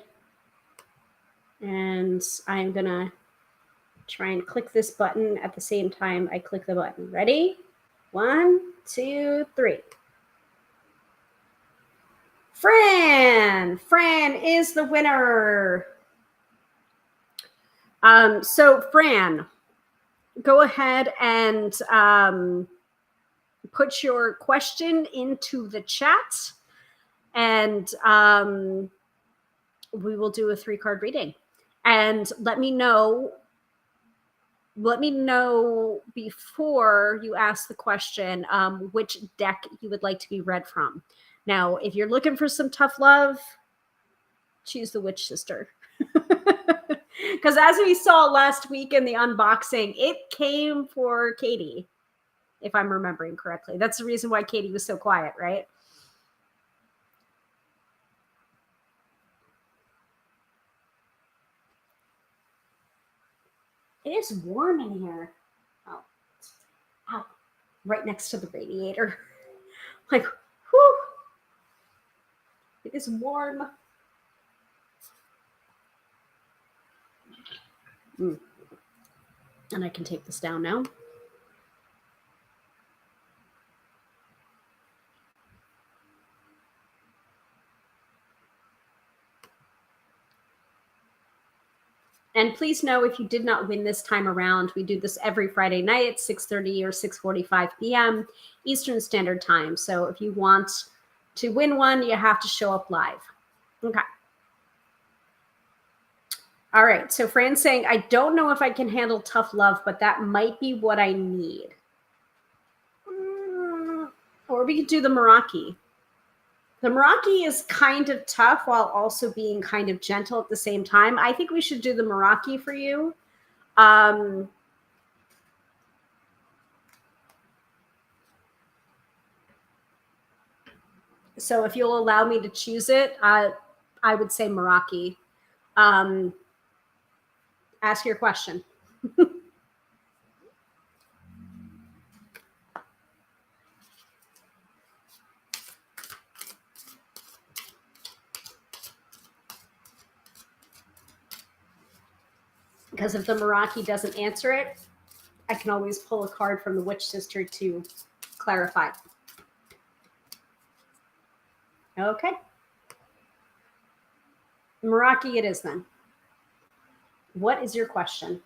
And I'm going to try and click this button at the same time I click the button. Ready? 1, 2, 3. Fran is the winner. So Fran, go ahead and put your question into the chat, and we will do a 3-card reading. And let me know before you ask the question which deck you would like to be read from. Now, if you're looking for some tough love, choose the Witch Sister. Because as we saw last week in the unboxing, it came for Katie, if I'm remembering correctly. That's the reason why Katie was so quiet, right? It is warm in here. Oh, ow, right next to the radiator. Like, whew, it is warm. And I can take this down now. And please know, if you did not win this time around, we do this every Friday night at 6:30 or 6:45 p.m. Eastern Standard Time. So if you want to win one, you have to show up live. Okay. All right. So Fran's saying, I don't know if I can handle tough love, but that might be what I need. Or we could do the Meraki. The Meraki is kind of tough while also being kind of gentle at the same time. I think we should do the Meraki for you. So if you'll allow me to choose it, I would say Meraki. Ask your question. Because if the Meraki doesn't answer it, I can always pull a card from the Witch Sister to clarify. Okay. Meraki it is then. What is your question?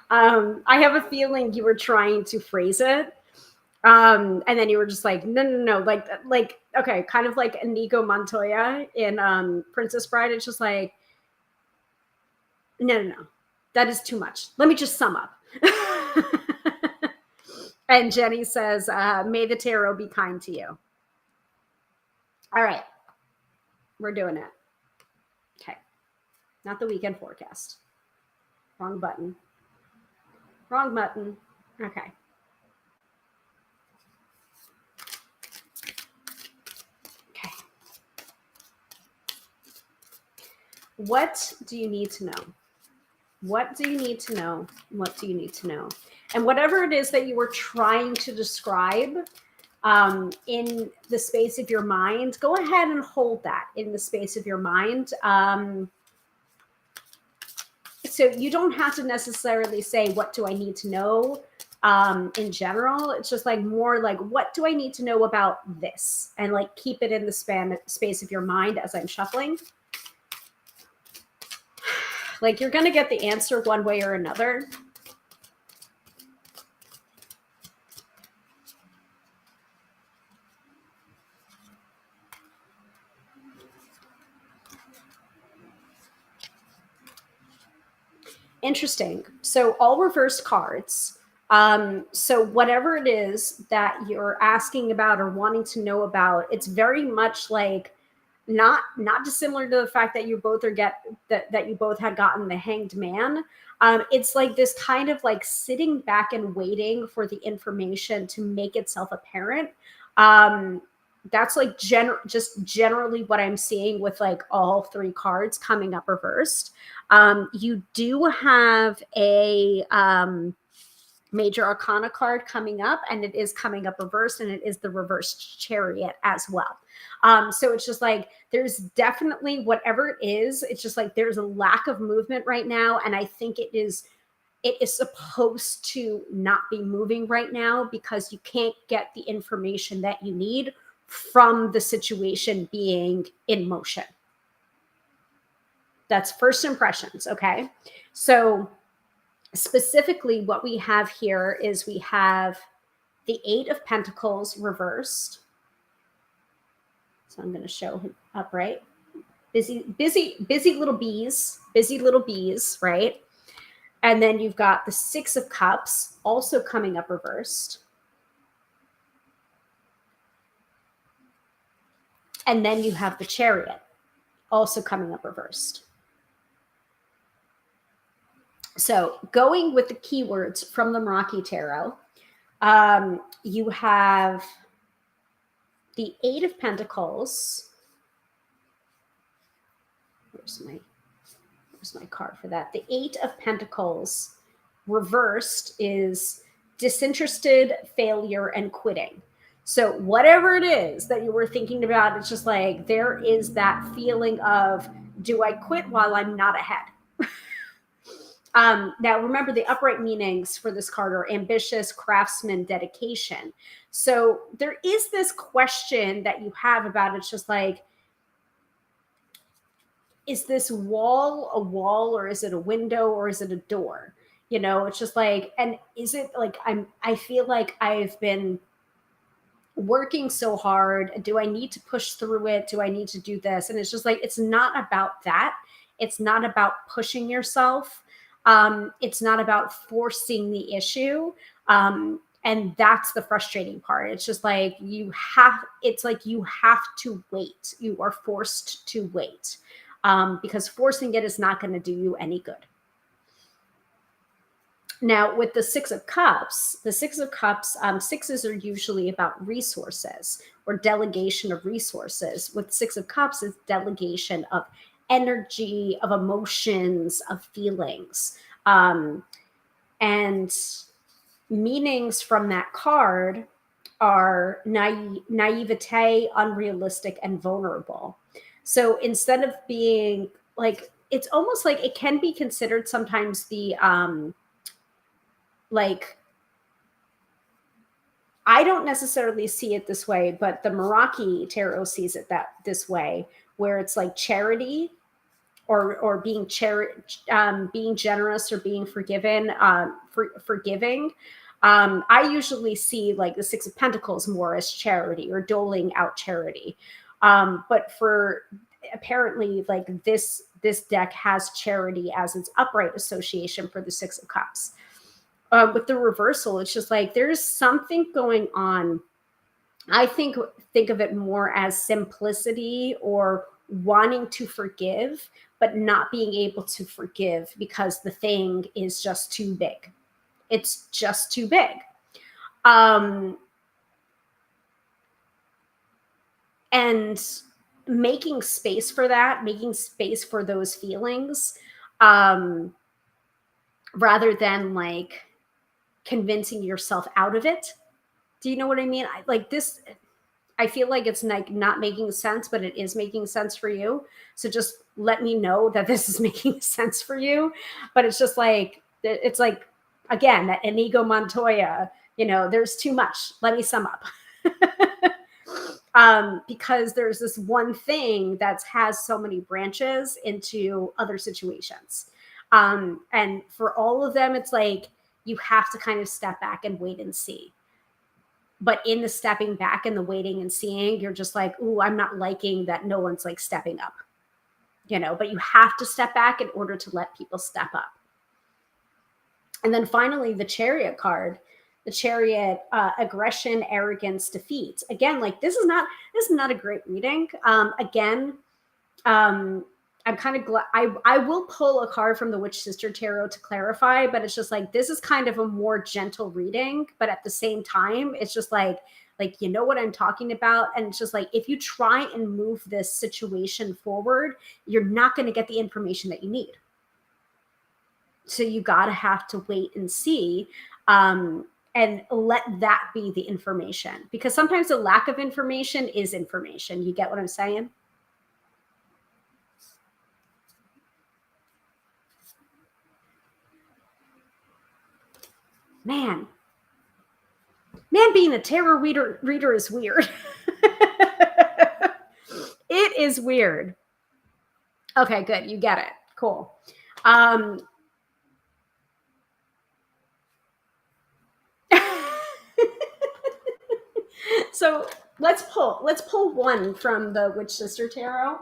I have a feeling you were trying to phrase it. And then you were just like, no, like, okay, kind of like Inigo Montoya in Princess Bride. It's just like, no, that is too much. Let me just sum up. And Jenny says, may the tarot be kind to you. All right, we're doing it. Okay, not the weekend forecast. Wrong button. Okay. Okay. What do you need to know? What do you need to know? What do you need to know? And whatever it is that you were trying to describe in the space of your mind, go ahead and hold that in the space of your mind. So you don't have to necessarily say, what do I need to know in general? It's just like more like, what do I need to know about this? And like keep it in the space of your mind as I'm shuffling. Like you're going to get the answer one way or another. Interesting. So all reversed cards. So whatever it is that you're asking about or wanting to know about, it's very much like not dissimilar to the fact that you both are that you both had gotten the Hanged Man. It's like this kind of like sitting back and waiting for the information to make itself apparent. Um, that's like just generally what I'm seeing with like all three cards coming up reversed. You do have a major arcana card coming up, and it is coming up reversed, and it is the reversed Chariot as well. So it's just like there's definitely whatever it is, it's just like there's a lack of movement right now, and I think it is supposed to not be moving right now because you can't get the information that you need from the situation being in motion. That's first impressions. Okay. So specifically what we have here is we have the Eight of Pentacles reversed. So I'm going to show him upright. Busy little bees, right? And then you've got the Six of Cups also coming up reversed. And then you have the Chariot also coming up reversed. So going with the keywords from the Meraki Tarot, you have the Eight of Pentacles. Where's my card for that? The Eight of Pentacles reversed is disinterested, failure, and quitting. So whatever it is that you were thinking about, it's just like there is that feeling of, do I quit while I'm not ahead? Now, remember the upright meanings for this card are ambitious, craftsman, dedication. So there is this question that you have about it. It's just like, is this wall a wall, or is it a window, or is it a door? You know, it's just like, and is it like I feel like I've been working so hard. Do I need to push through it? Do I need to do this? And it's just like, it's not about that. It's not about pushing yourself. It's not about forcing the issue. And that's the frustrating part. It's just like it's like you have to wait. You are forced to wait because forcing it is not going to do you any good. Now, with the Six of Cups, sixes are usually about resources or delegation of resources. With Six of Cups, it's delegation of energy, of emotions, of feelings. And meanings from that card are naivete, unrealistic, and vulnerable. So instead of being like, it's almost like it can be considered sometimes the like, I don't necessarily see it this way, but the Meraki Tarot sees it this way, where it's like charity or being being generous or being forgiving. I usually see like the Six of Pentacles more as charity or doling out charity. But for apparently like this deck has charity as its upright association for the Six of Cups. With the reversal, it's just like there's something going on. I think of it more as simplicity or wanting to forgive, but not being able to forgive because the thing is just too big. It's just too big. And making space for that, making space for those feelings, um, rather than like convincing yourself out of it. Do you know what I mean? Like this, I feel like it's like not making sense, but it is making sense for you. So just let me know that this is making sense for you. But it's just like, it's like, again, that Inigo Montoya, there's too much. Let me sum up. Because there's this one thing that has so many branches into other situations. And for all of them, it's like you have to kind of step back and wait and see. But in the stepping back and the waiting and seeing, you're just like, ooh, I'm not liking that no one's like stepping up, but you have to step back in order to let people step up. And then finally, the Chariot card, the Chariot, aggression, arrogance, defeat. Again, like this is not a great reading. Again, I'm kind of glad I will pull a card from the Witch Sister Tarot to clarify, but it's just like, this is kind of a more gentle reading, but at the same time, it's just like, you know what I'm talking about. And it's just like, if you try and move this situation forward, you're not going to get the information that you need. So you got to have to wait and see, and let that be the information, because sometimes the lack of information is information. You get what I'm saying? Man, being a tarot reader is weird. It is weird. Okay, good. You get it. Cool. So let's pull one from the Witch Sister Tarot.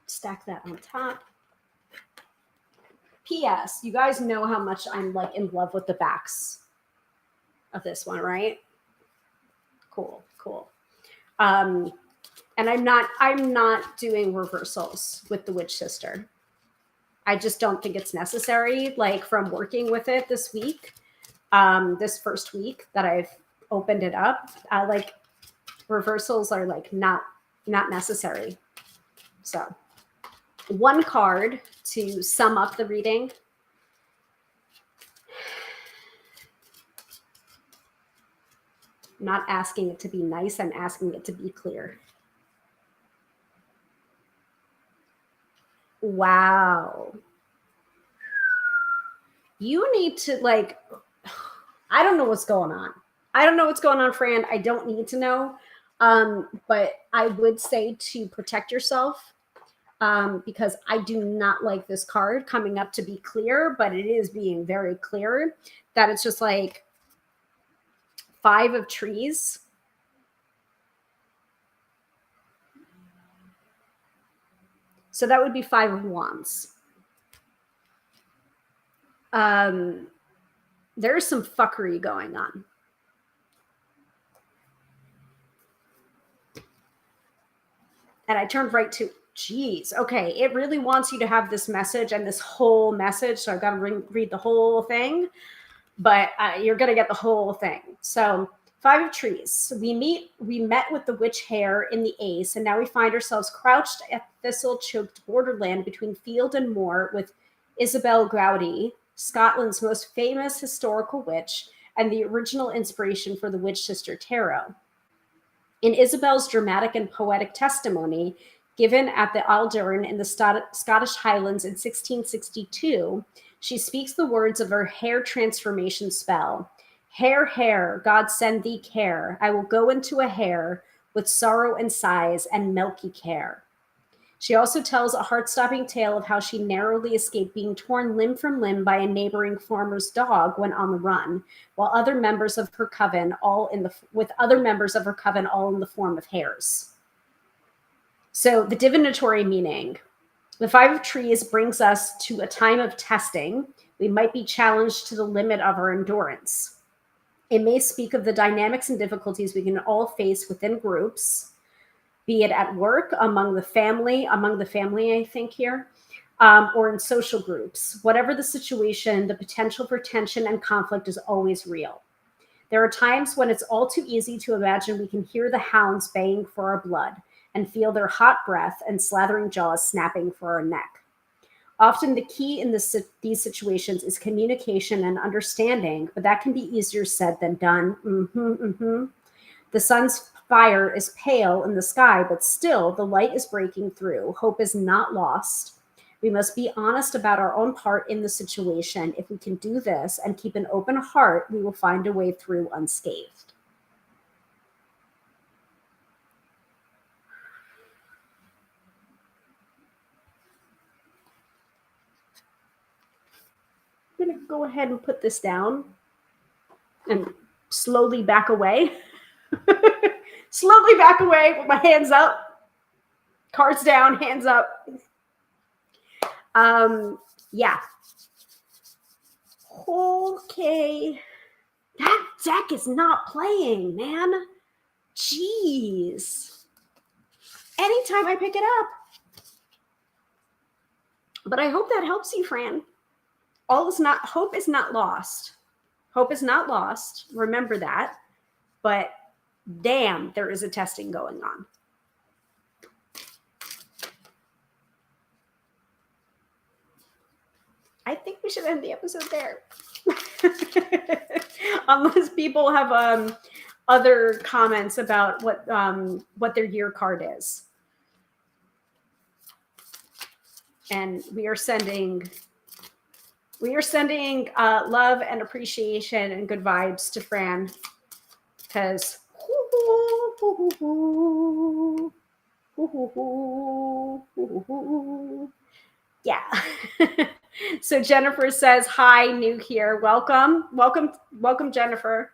Stack that on top. P.S. You guys know how much I'm like in love with the backs of this one, right? Cool. And I'm not doing reversals with the Witch Sister. I just don't think it's necessary. Like from working with it this week, this first week that I've opened it up, like reversals are like not necessary. So one card to sum up the reading. I'm not asking it to be nice. I'm asking it to be clear. Wow. You need to like, I don't know what's going on. Fran. I don't need to know. But I would say to protect yourself, because I do not like this card coming up to be clear, but it is being very clear that it's just like 5 of trees. So that would be 5 of wands. There's some fuckery going on. And I turned right to, geez, okay, it really wants you to have this message and this whole message. So I've got to read the whole thing, but you're going to get the whole thing. So 5 of trees. We met with the witch hare in the ace, and now we find ourselves crouched at thistle-choked borderland between field and moor with Isabel Growdy, Scotland's most famous historical witch and the original inspiration for the Witch Sister Tarot. In Isabel's dramatic and poetic testimony given at the Aldern in the Scottish Highlands in 1662, she speaks the words of her hair transformation spell. Hare, hare, God send thee care. I will go into a hare with sorrow and sighs and milky care. She also tells a heart-stopping tale of how she narrowly escaped being torn limb from limb by a neighboring farmer's dog when on the run, while other members of her coven all in the form of hares. So the divinatory meaning. The 5 of trees brings us to a time of testing. We might be challenged to the limit of our endurance. It may speak of the dynamics and difficulties we can all face within groups, be it at work, among the family, I think here, or in social groups. Whatever the situation, the potential for tension and conflict is always real. There are times when it's all too easy to imagine we can hear the hounds baying for our blood and feel their hot breath and slathering jaws snapping for our neck. Often the key in these situations is communication and understanding, but that can be easier said than done. The sun's fire is pale in the sky, but still the light is breaking through. Hope is not lost. We must be honest about our own part in the situation. If we can do this and keep an open heart, we will find a way through unscathed. I'm going to go ahead and put this down and slowly back away. Slowly back away with my hands up. Cards down, hands up. Yeah. Okay. That deck is not playing, man. Jeez. Anytime I pick it up. But I hope that helps you, Fran. Hope is not lost. Hope is not lost. Remember that. But damn, there is a testing going on. I think we should end the episode there. Unless people have other comments about what their year card is. And we are sending love and appreciation and good vibes to Fran, because yeah. So Jennifer says, hi, new here. Welcome, Jennifer.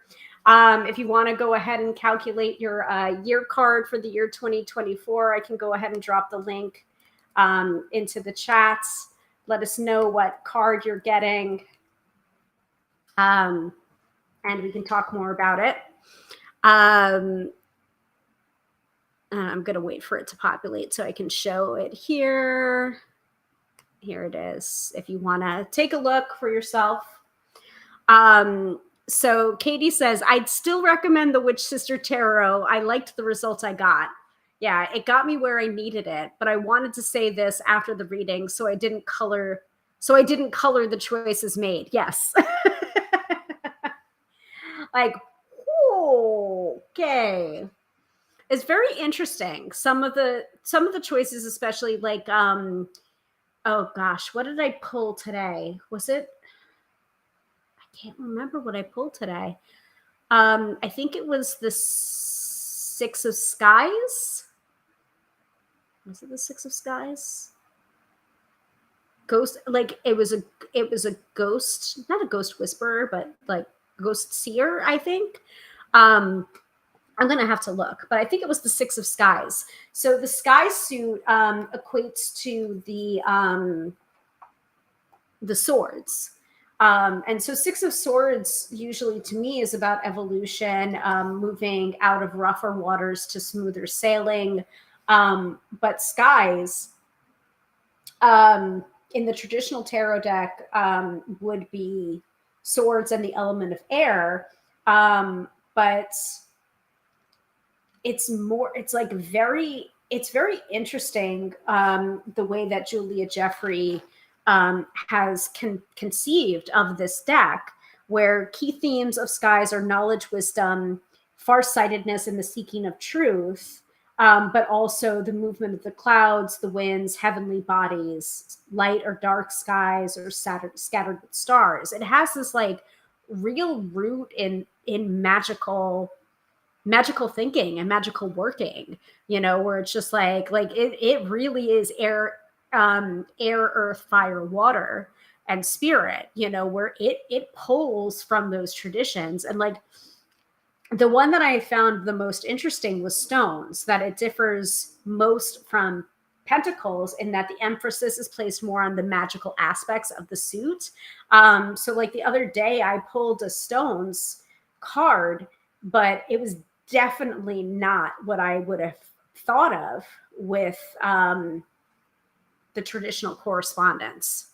If you want to go ahead and calculate your year card for the year 2024, I can go ahead and drop the link into the chats. Let us know what card you're getting. And we can talk more about it. I'm going to wait for it to populate so I can show it here. Here it is, if you want to take a look for yourself. So Katie says, I'd still recommend the Witch Sister Tarot. I liked the results I got. Yeah, it got me where I needed it, but I wanted to say this after the reading, so I didn't color the choices made. Yes. Like, okay. It's very interesting. Some of the choices, especially like oh gosh, what did I pull today? Was it? I can't remember what I pulled today. I think it was the Six of Skies. Was it the Six of Skies? Ghost, like it was a ghost, not a ghost whisperer, but like ghost seer, I think. I'm gonna have to look, but I think it was the Six of Skies. So the sky suit equates to the swords. And so Six of Swords usually to me is about evolution, moving out of rougher waters to smoother sailing. But skies in the traditional tarot deck would be swords and the element of air. But it's very interesting the way that Julia Jeffrey has conceived of this deck, where key themes of skies are knowledge, wisdom, farsightedness, and the seeking of truth, but also the movement of the clouds, the winds, heavenly bodies, light or dark skies, or scattered with stars. It has this like real root in magical thinking and magical working, where it's just like it really is air, earth, fire, water, and spirit, where it pulls from those traditions. And like the one that I found the most interesting was stones, that it differs most from pentacles in that the emphasis is placed more on the magical aspects of the suit. So like the other day I pulled a stones card, but it was definitely not what I would have thought of with the traditional correspondence.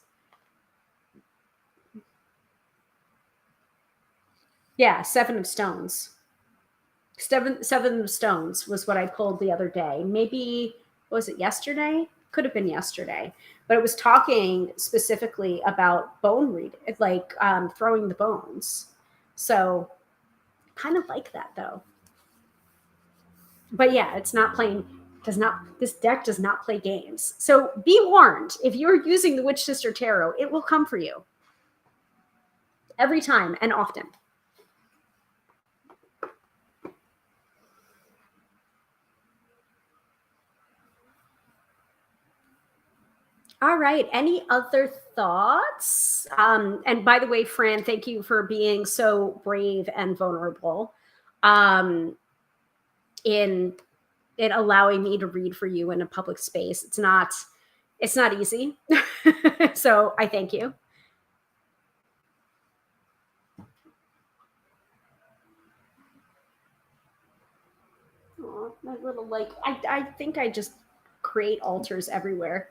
Yeah, Seven of Stones. Seven of Stones was what I pulled the other day. Maybe, was it yesterday? Could have been yesterday. But it was talking specifically about bone reading, like throwing the bones. So kind of like that though. But yeah, it's not playing, this deck does not play games. So be warned, if you're using the Witch Sister Tarot, it will come for you. Every time and often. All right. Any other thoughts? And by the way, Fran, thank you for being so brave and vulnerable in allowing me to read for you in a public space. It's not easy. So I thank you. Oh, my little, like, I think I just create altars everywhere.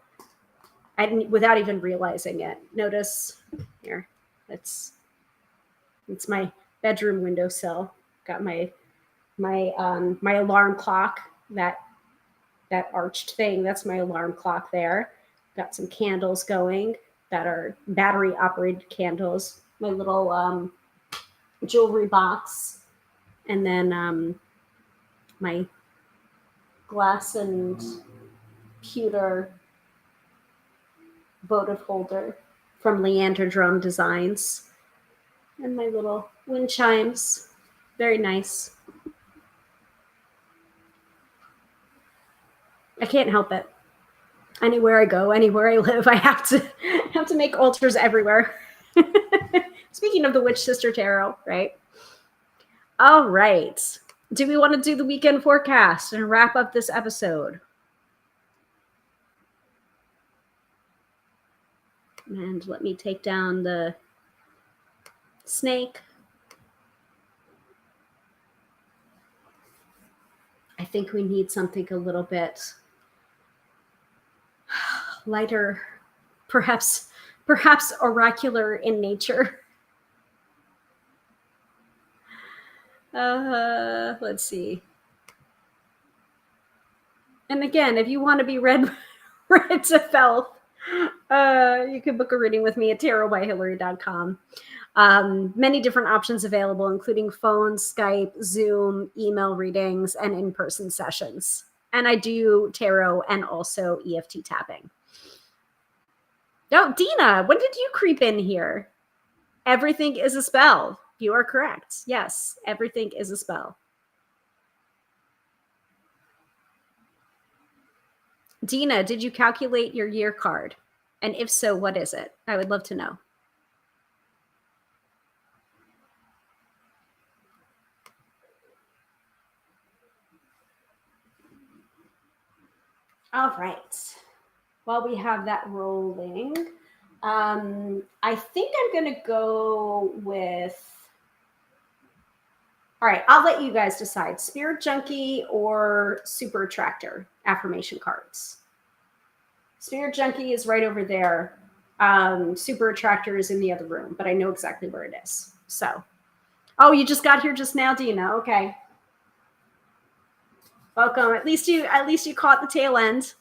Without even realizing it. Notice here, it's my bedroom windowsill. Got my alarm clock, that arched thing. That's my alarm clock there. Got some candles going that are battery operated candles. My little jewelry box, and then my glass and pewter votive holder from Leander Drum Designs, and my little wind chimes. Very nice. I can't help it. Anywhere I go, anywhere I live, I have to make altars everywhere. Speaking of the Witch Sister Tarot, right? All right. Do we want to do the weekend forecast and wrap up this episode? And let me take down the snake. I think we need something a little bit lighter, perhaps oracular in nature. Let's see. And again, if you want to be read to filth, you can book a reading with me at tarotbyhilary.com. Many different options available, including phone, Skype, Zoom, email readings, and in-person sessions. And I do tarot and also EFT tapping. Oh, Dina, when did you creep in here? Everything is a spell. You are correct. Yes, everything is a spell. Dina, did you calculate your year card? And if so, what is it? I would love to know. All right. While we have that rolling, I think I'm going to go with, all right, I'll let you guys decide. Spirit Junkie or Super Attractor affirmation cards. Spirit Junkie is right over there. Super Attractor is in the other room, but I know exactly where it is. So, oh, you just got here just now, Dina. Okay. Welcome. At least you caught the tail end.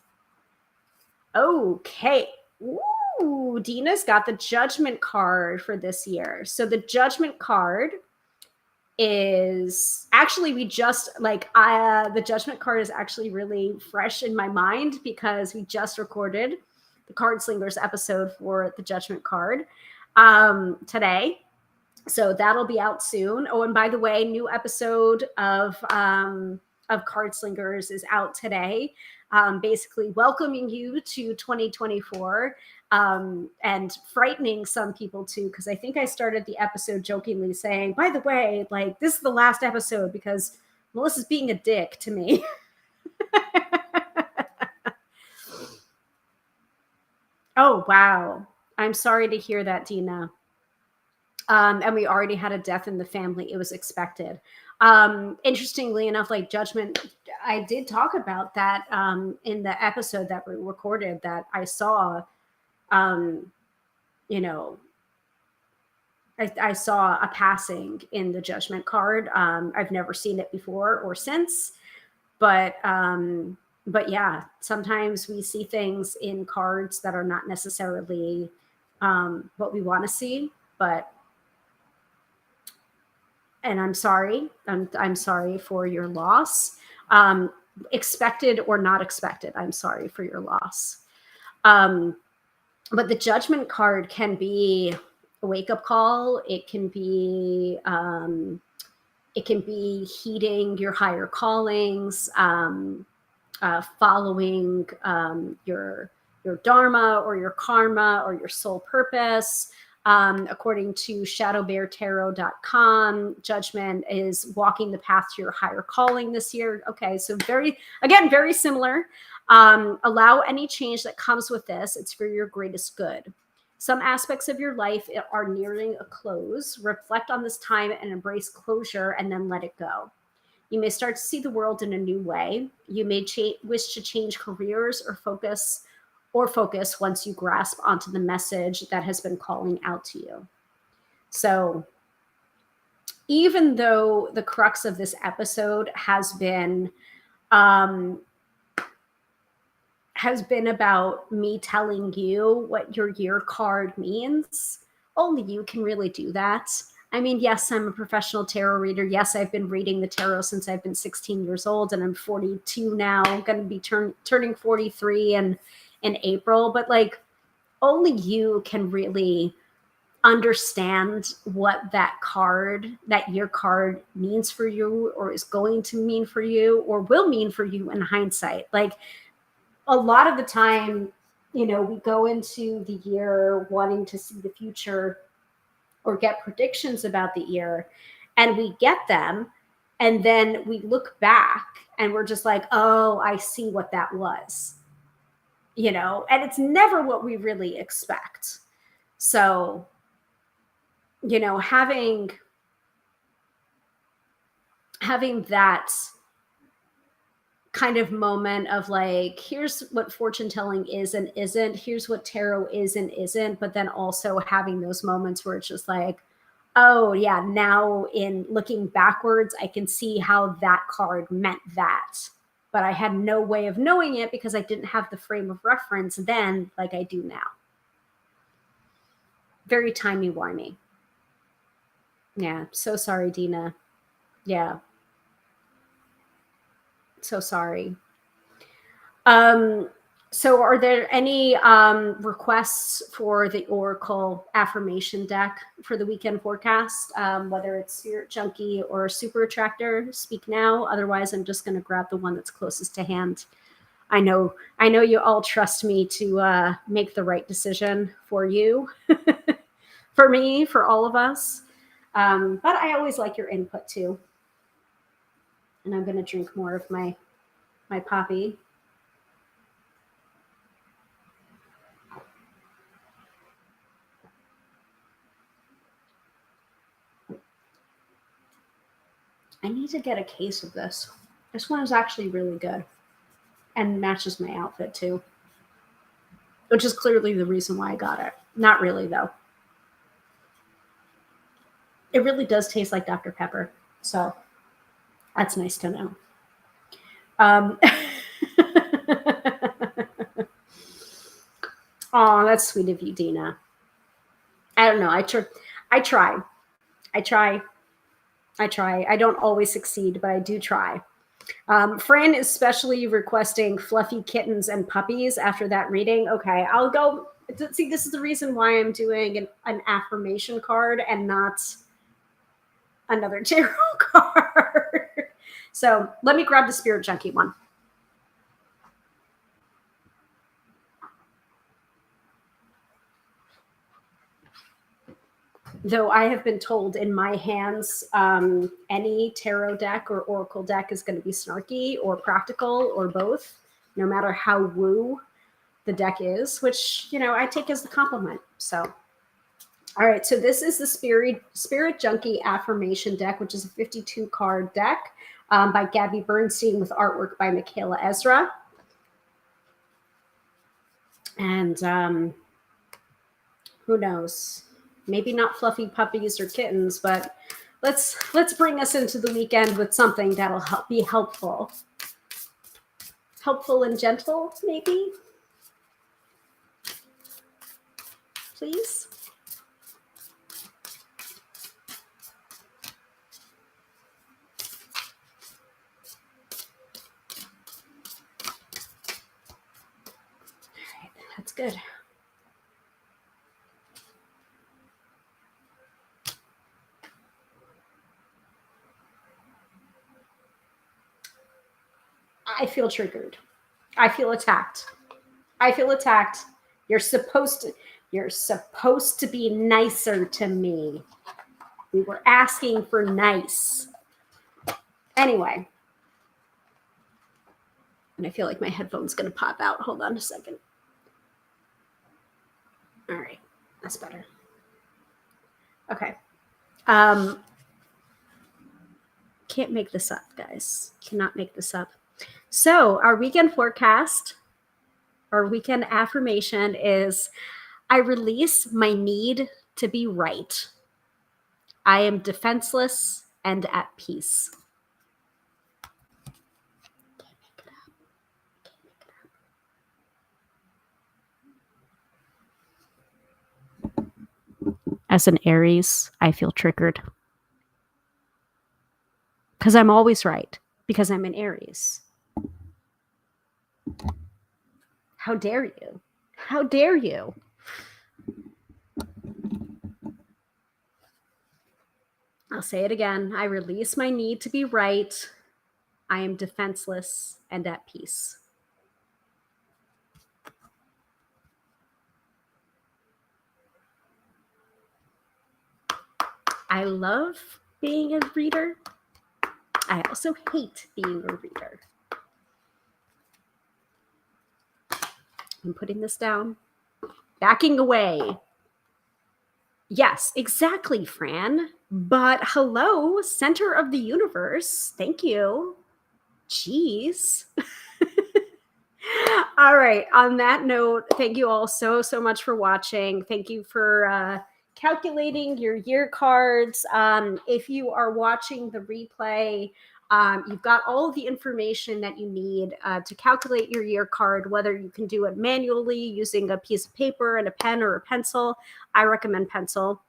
Okay. Ooh, Dina's got the Judgment card for this year. So the Judgment card is actually, the Judgment card is actually really fresh in my mind because we just recorded the Card Slingers episode for the Judgment card today. So that'll be out soon. Oh, and by the way, new episode of Card Slingers is out today. Basically welcoming you to 2024 and frightening some people too, because I think I started the episode jokingly saying, by the way, like, this is the last episode because Melissa's being a dick to me. Oh, wow. I'm sorry to hear that, Dina. And we already had a death in the family. It was expected. Interestingly enough, like Judgment, I did talk about that in the episode that we recorded, that I saw, um, you know, I saw a passing in the Judgment card. I've never seen it before or since, but yeah, sometimes we see things in cards that are not necessarily what we want to see. But and I'm sorry. I'm sorry for your loss. Expected or not expected, I'm sorry for your loss. But the Judgment card can be a wake-up call. It can be heeding your higher callings, following your dharma or your karma or your soul purpose. According to shadowbeartarot.com, Judgment is walking the path to your higher calling this year. Okay, so very similar. Allow any change that comes with this. It's for your greatest good. Some aspects of your life are nearing a close. Reflect on this time and embrace closure, and then let it go. You may start to see the world in a new way. You may wish to change careers or focus once you grasp onto the message that has been calling out to you. So even though the crux of this episode has been about me telling you what your year card means, only you can really do that. I mean, yes, I'm a professional tarot reader. Yes, I've been reading the tarot since I've been 16 years old, and I'm 42 now. I'm going to be turning 43 in April. But like, only you can really understand what that year card means for you, or is going to mean for you, or will mean for you in hindsight. Like, a lot of the time, we go into the year wanting to see the future or get predictions about the year, and we get them, and then we look back and we're just like, oh, I see what that was, and it's never what we really expect. So, having that kind of moment of like, here's what fortune telling is and isn't, here's what tarot is and isn't, but then also having those moments where it's just like, oh yeah, now in looking backwards, I can see how that card meant that, but I had no way of knowing it because I didn't have the frame of reference then like I do now. Very timey-wimey. Yeah, so sorry, Dina. Yeah. So sorry. So are there any requests for the Oracle affirmation deck for the weekend forecast? Whether it's Spirit Junkie or Super Attractor, speak now. Otherwise, I'm just going to grab the one that's closest to hand. I know you all trust me to make the right decision for you, for me, for all of us. But I always like your input too. And I'm going to drink more of my poppy. I need to get a case of this. This one is actually really good and matches my outfit too, which is clearly the reason why I got it. Not really, though. It really does taste like Dr. Pepper, so that's nice to know. Oh, that's sweet of you, Dina. I don't know. I try. I don't always succeed, but I do try. Fran is specially requesting fluffy kittens and puppies after that reading. Okay, I'll go. See, this is the reason why I'm doing an affirmation card and not another tarot card. So let me grab the Spirit Junkie one. Though I have been told in my hands, any tarot deck or oracle deck is going to be snarky or practical or both, no matter how woo the deck is, which, I take as the compliment. So All right, so this is the Spirit Junkie Affirmation deck, which is a 52 card deck by Gabby Bernstein with artwork by Michaela Ezra. And who knows? Maybe not fluffy puppies or kittens, but let's bring us into the weekend with something that'll be helpful. Helpful and gentle, maybe? Please? All right, that's good. I feel triggered. I feel attacked. I feel attacked. You're supposed to be nicer to me. We were asking for nice. Anyway. And I feel like my headphone's going to pop out. Hold on a second. All right. That's better. Okay. Can't make this up, guys. Cannot make this up. So our weekend forecast, our weekend affirmation is, I release my need to be right. I am defenseless and at peace. As an Aries, I feel triggered. Because I'm always right. Because I'm an Aries. How dare you? How dare you? I'll say it again. I release my need to be right. I am defenseless and at peace. I love being a reader. I also hate being a reader. I'm putting this down. Backing away. Yes, exactly, Fran. But hello, center of the universe. Thank you. Jeez. All right. On that note, thank you all so much for watching. Thank you for calculating your year cards. If you are watching the replay, you've got all of the information that you need to calculate your year card, whether you can do it manually using a piece of paper and a pen or a pencil. I recommend pencil.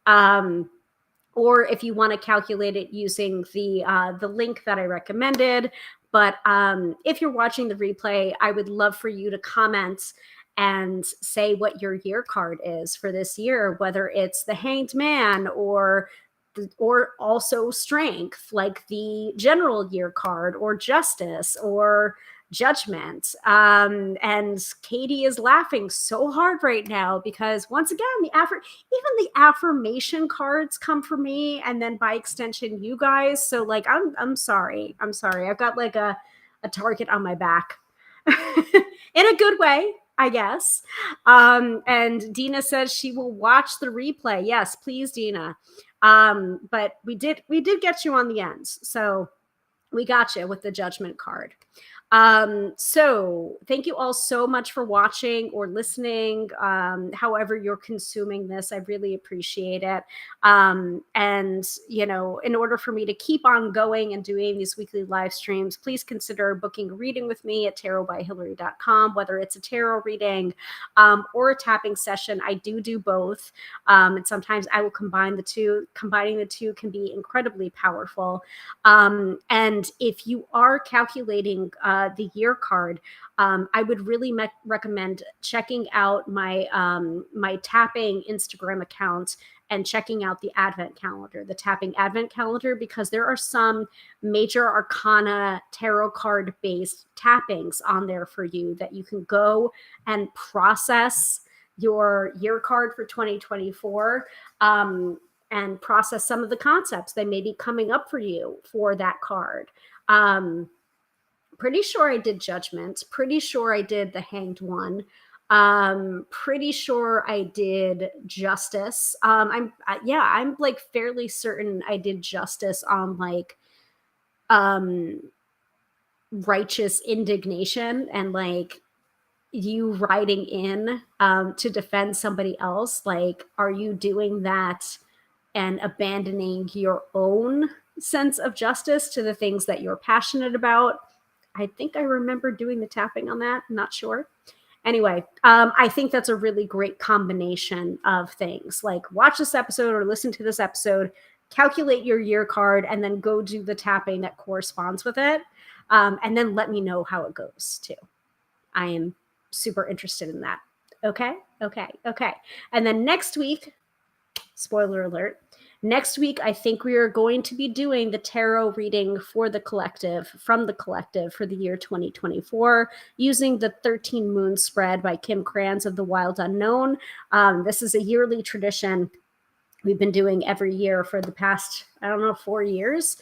Or if you want to calculate it using the link that I recommended. But if you're watching the replay, I would love for you to comment and say what your year card is for this year, whether it's the Hanged Man or also Strength, like the general year card, or Justice, or Judgment. And Katie is laughing so hard right now because once again, even the affirmation cards come for me, and then by extension, you guys. So like, I'm sorry. I've got like a target on my back in a good way, I guess. And Dina says she will watch the replay. Yes, please, Dina. But we did get you on the ends. So we got you with the Judgment card. So thank you all so much for watching or listening. However you're consuming this, I really appreciate it. And you know, in order for me to keep on going and doing these weekly live streams, please consider booking a reading with me at tarotbyhilary.com, whether it's a tarot reading, or a tapping session. I do both. And sometimes I will combine the two. Combining the two can be incredibly powerful. And if you are calculating the year card, I would really recommend checking out my my tapping Instagram account and checking out the Advent calendar, the tapping Advent calendar, because there are some major arcana tarot card based tappings on there for you that you can go and process your year card for 2024. And process some of the concepts that may be coming up for you for that card. Pretty sure I did Judgment. Pretty sure I did the Hanged one. Pretty sure I did justice. I'm like fairly certain I did justice on like um righteous indignation and like you riding in to defend somebody else. Like, are you doing that and abandoning your own sense of justice to the things that you're passionate about? I think I remember doing the tapping on that. I'm not sure. Anyway, I think that's a really great combination of things. Like, watch this episode or listen to this episode, calculate your year card, and then go do the tapping that corresponds with it. And then let me know how it goes too. I am super interested in that. Okay. And then next week, spoiler alert, next week, I think we are going to be doing the tarot reading for the collective, from the collective for the year 2024, using the 13 Moon spread by Kim Kranz of the Wild Unknown. This is a yearly tradition we've been doing every year for the past, 4 years.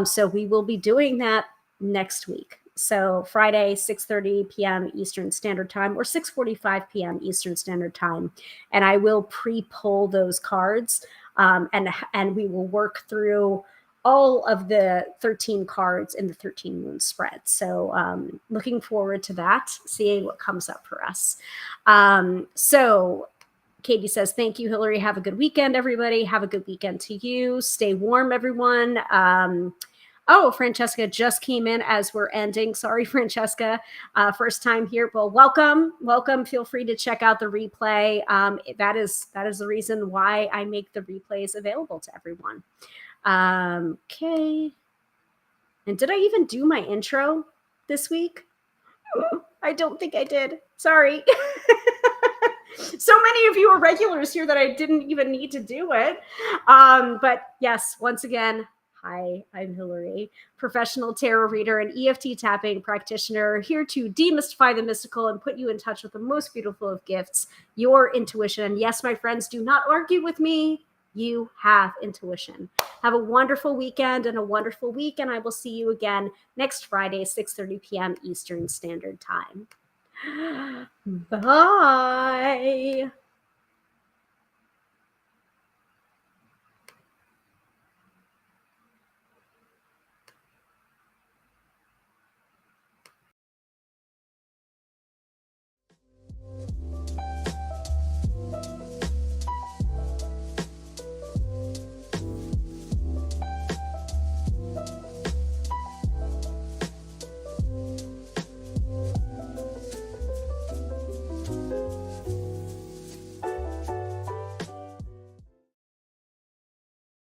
So we will be doing that next week. So Friday, 6:30 p.m. Eastern Standard Time or 6:45 p.m. Eastern Standard Time. And I will pre-pull those cards and we will work through all of the 13 cards in the 13 Moon spread. So looking forward to that, seeing what comes up for us. So Katie says, thank you, Hilary. Have a good weekend, everybody. Have a good weekend to you. Stay warm, everyone. Francesca just came in as we're ending. Sorry, Francesca. First time here. Well, welcome. Feel free to check out the replay. That is the reason why I make the replays available to everyone. Okay. And did I even do my intro this week? I don't think I did. Sorry. So many of you are regulars here that I didn't even need to do it. But yes, once again, hi, I'm Hilary, professional tarot reader and EFT tapping practitioner, here to demystify the mystical and put you in touch with the most beautiful of gifts, your intuition. And yes, my friends, do not argue with me. You have intuition. Have a wonderful weekend and a wonderful week, and I will see you again next Friday, 6:30 p.m. Eastern Standard Time. Bye.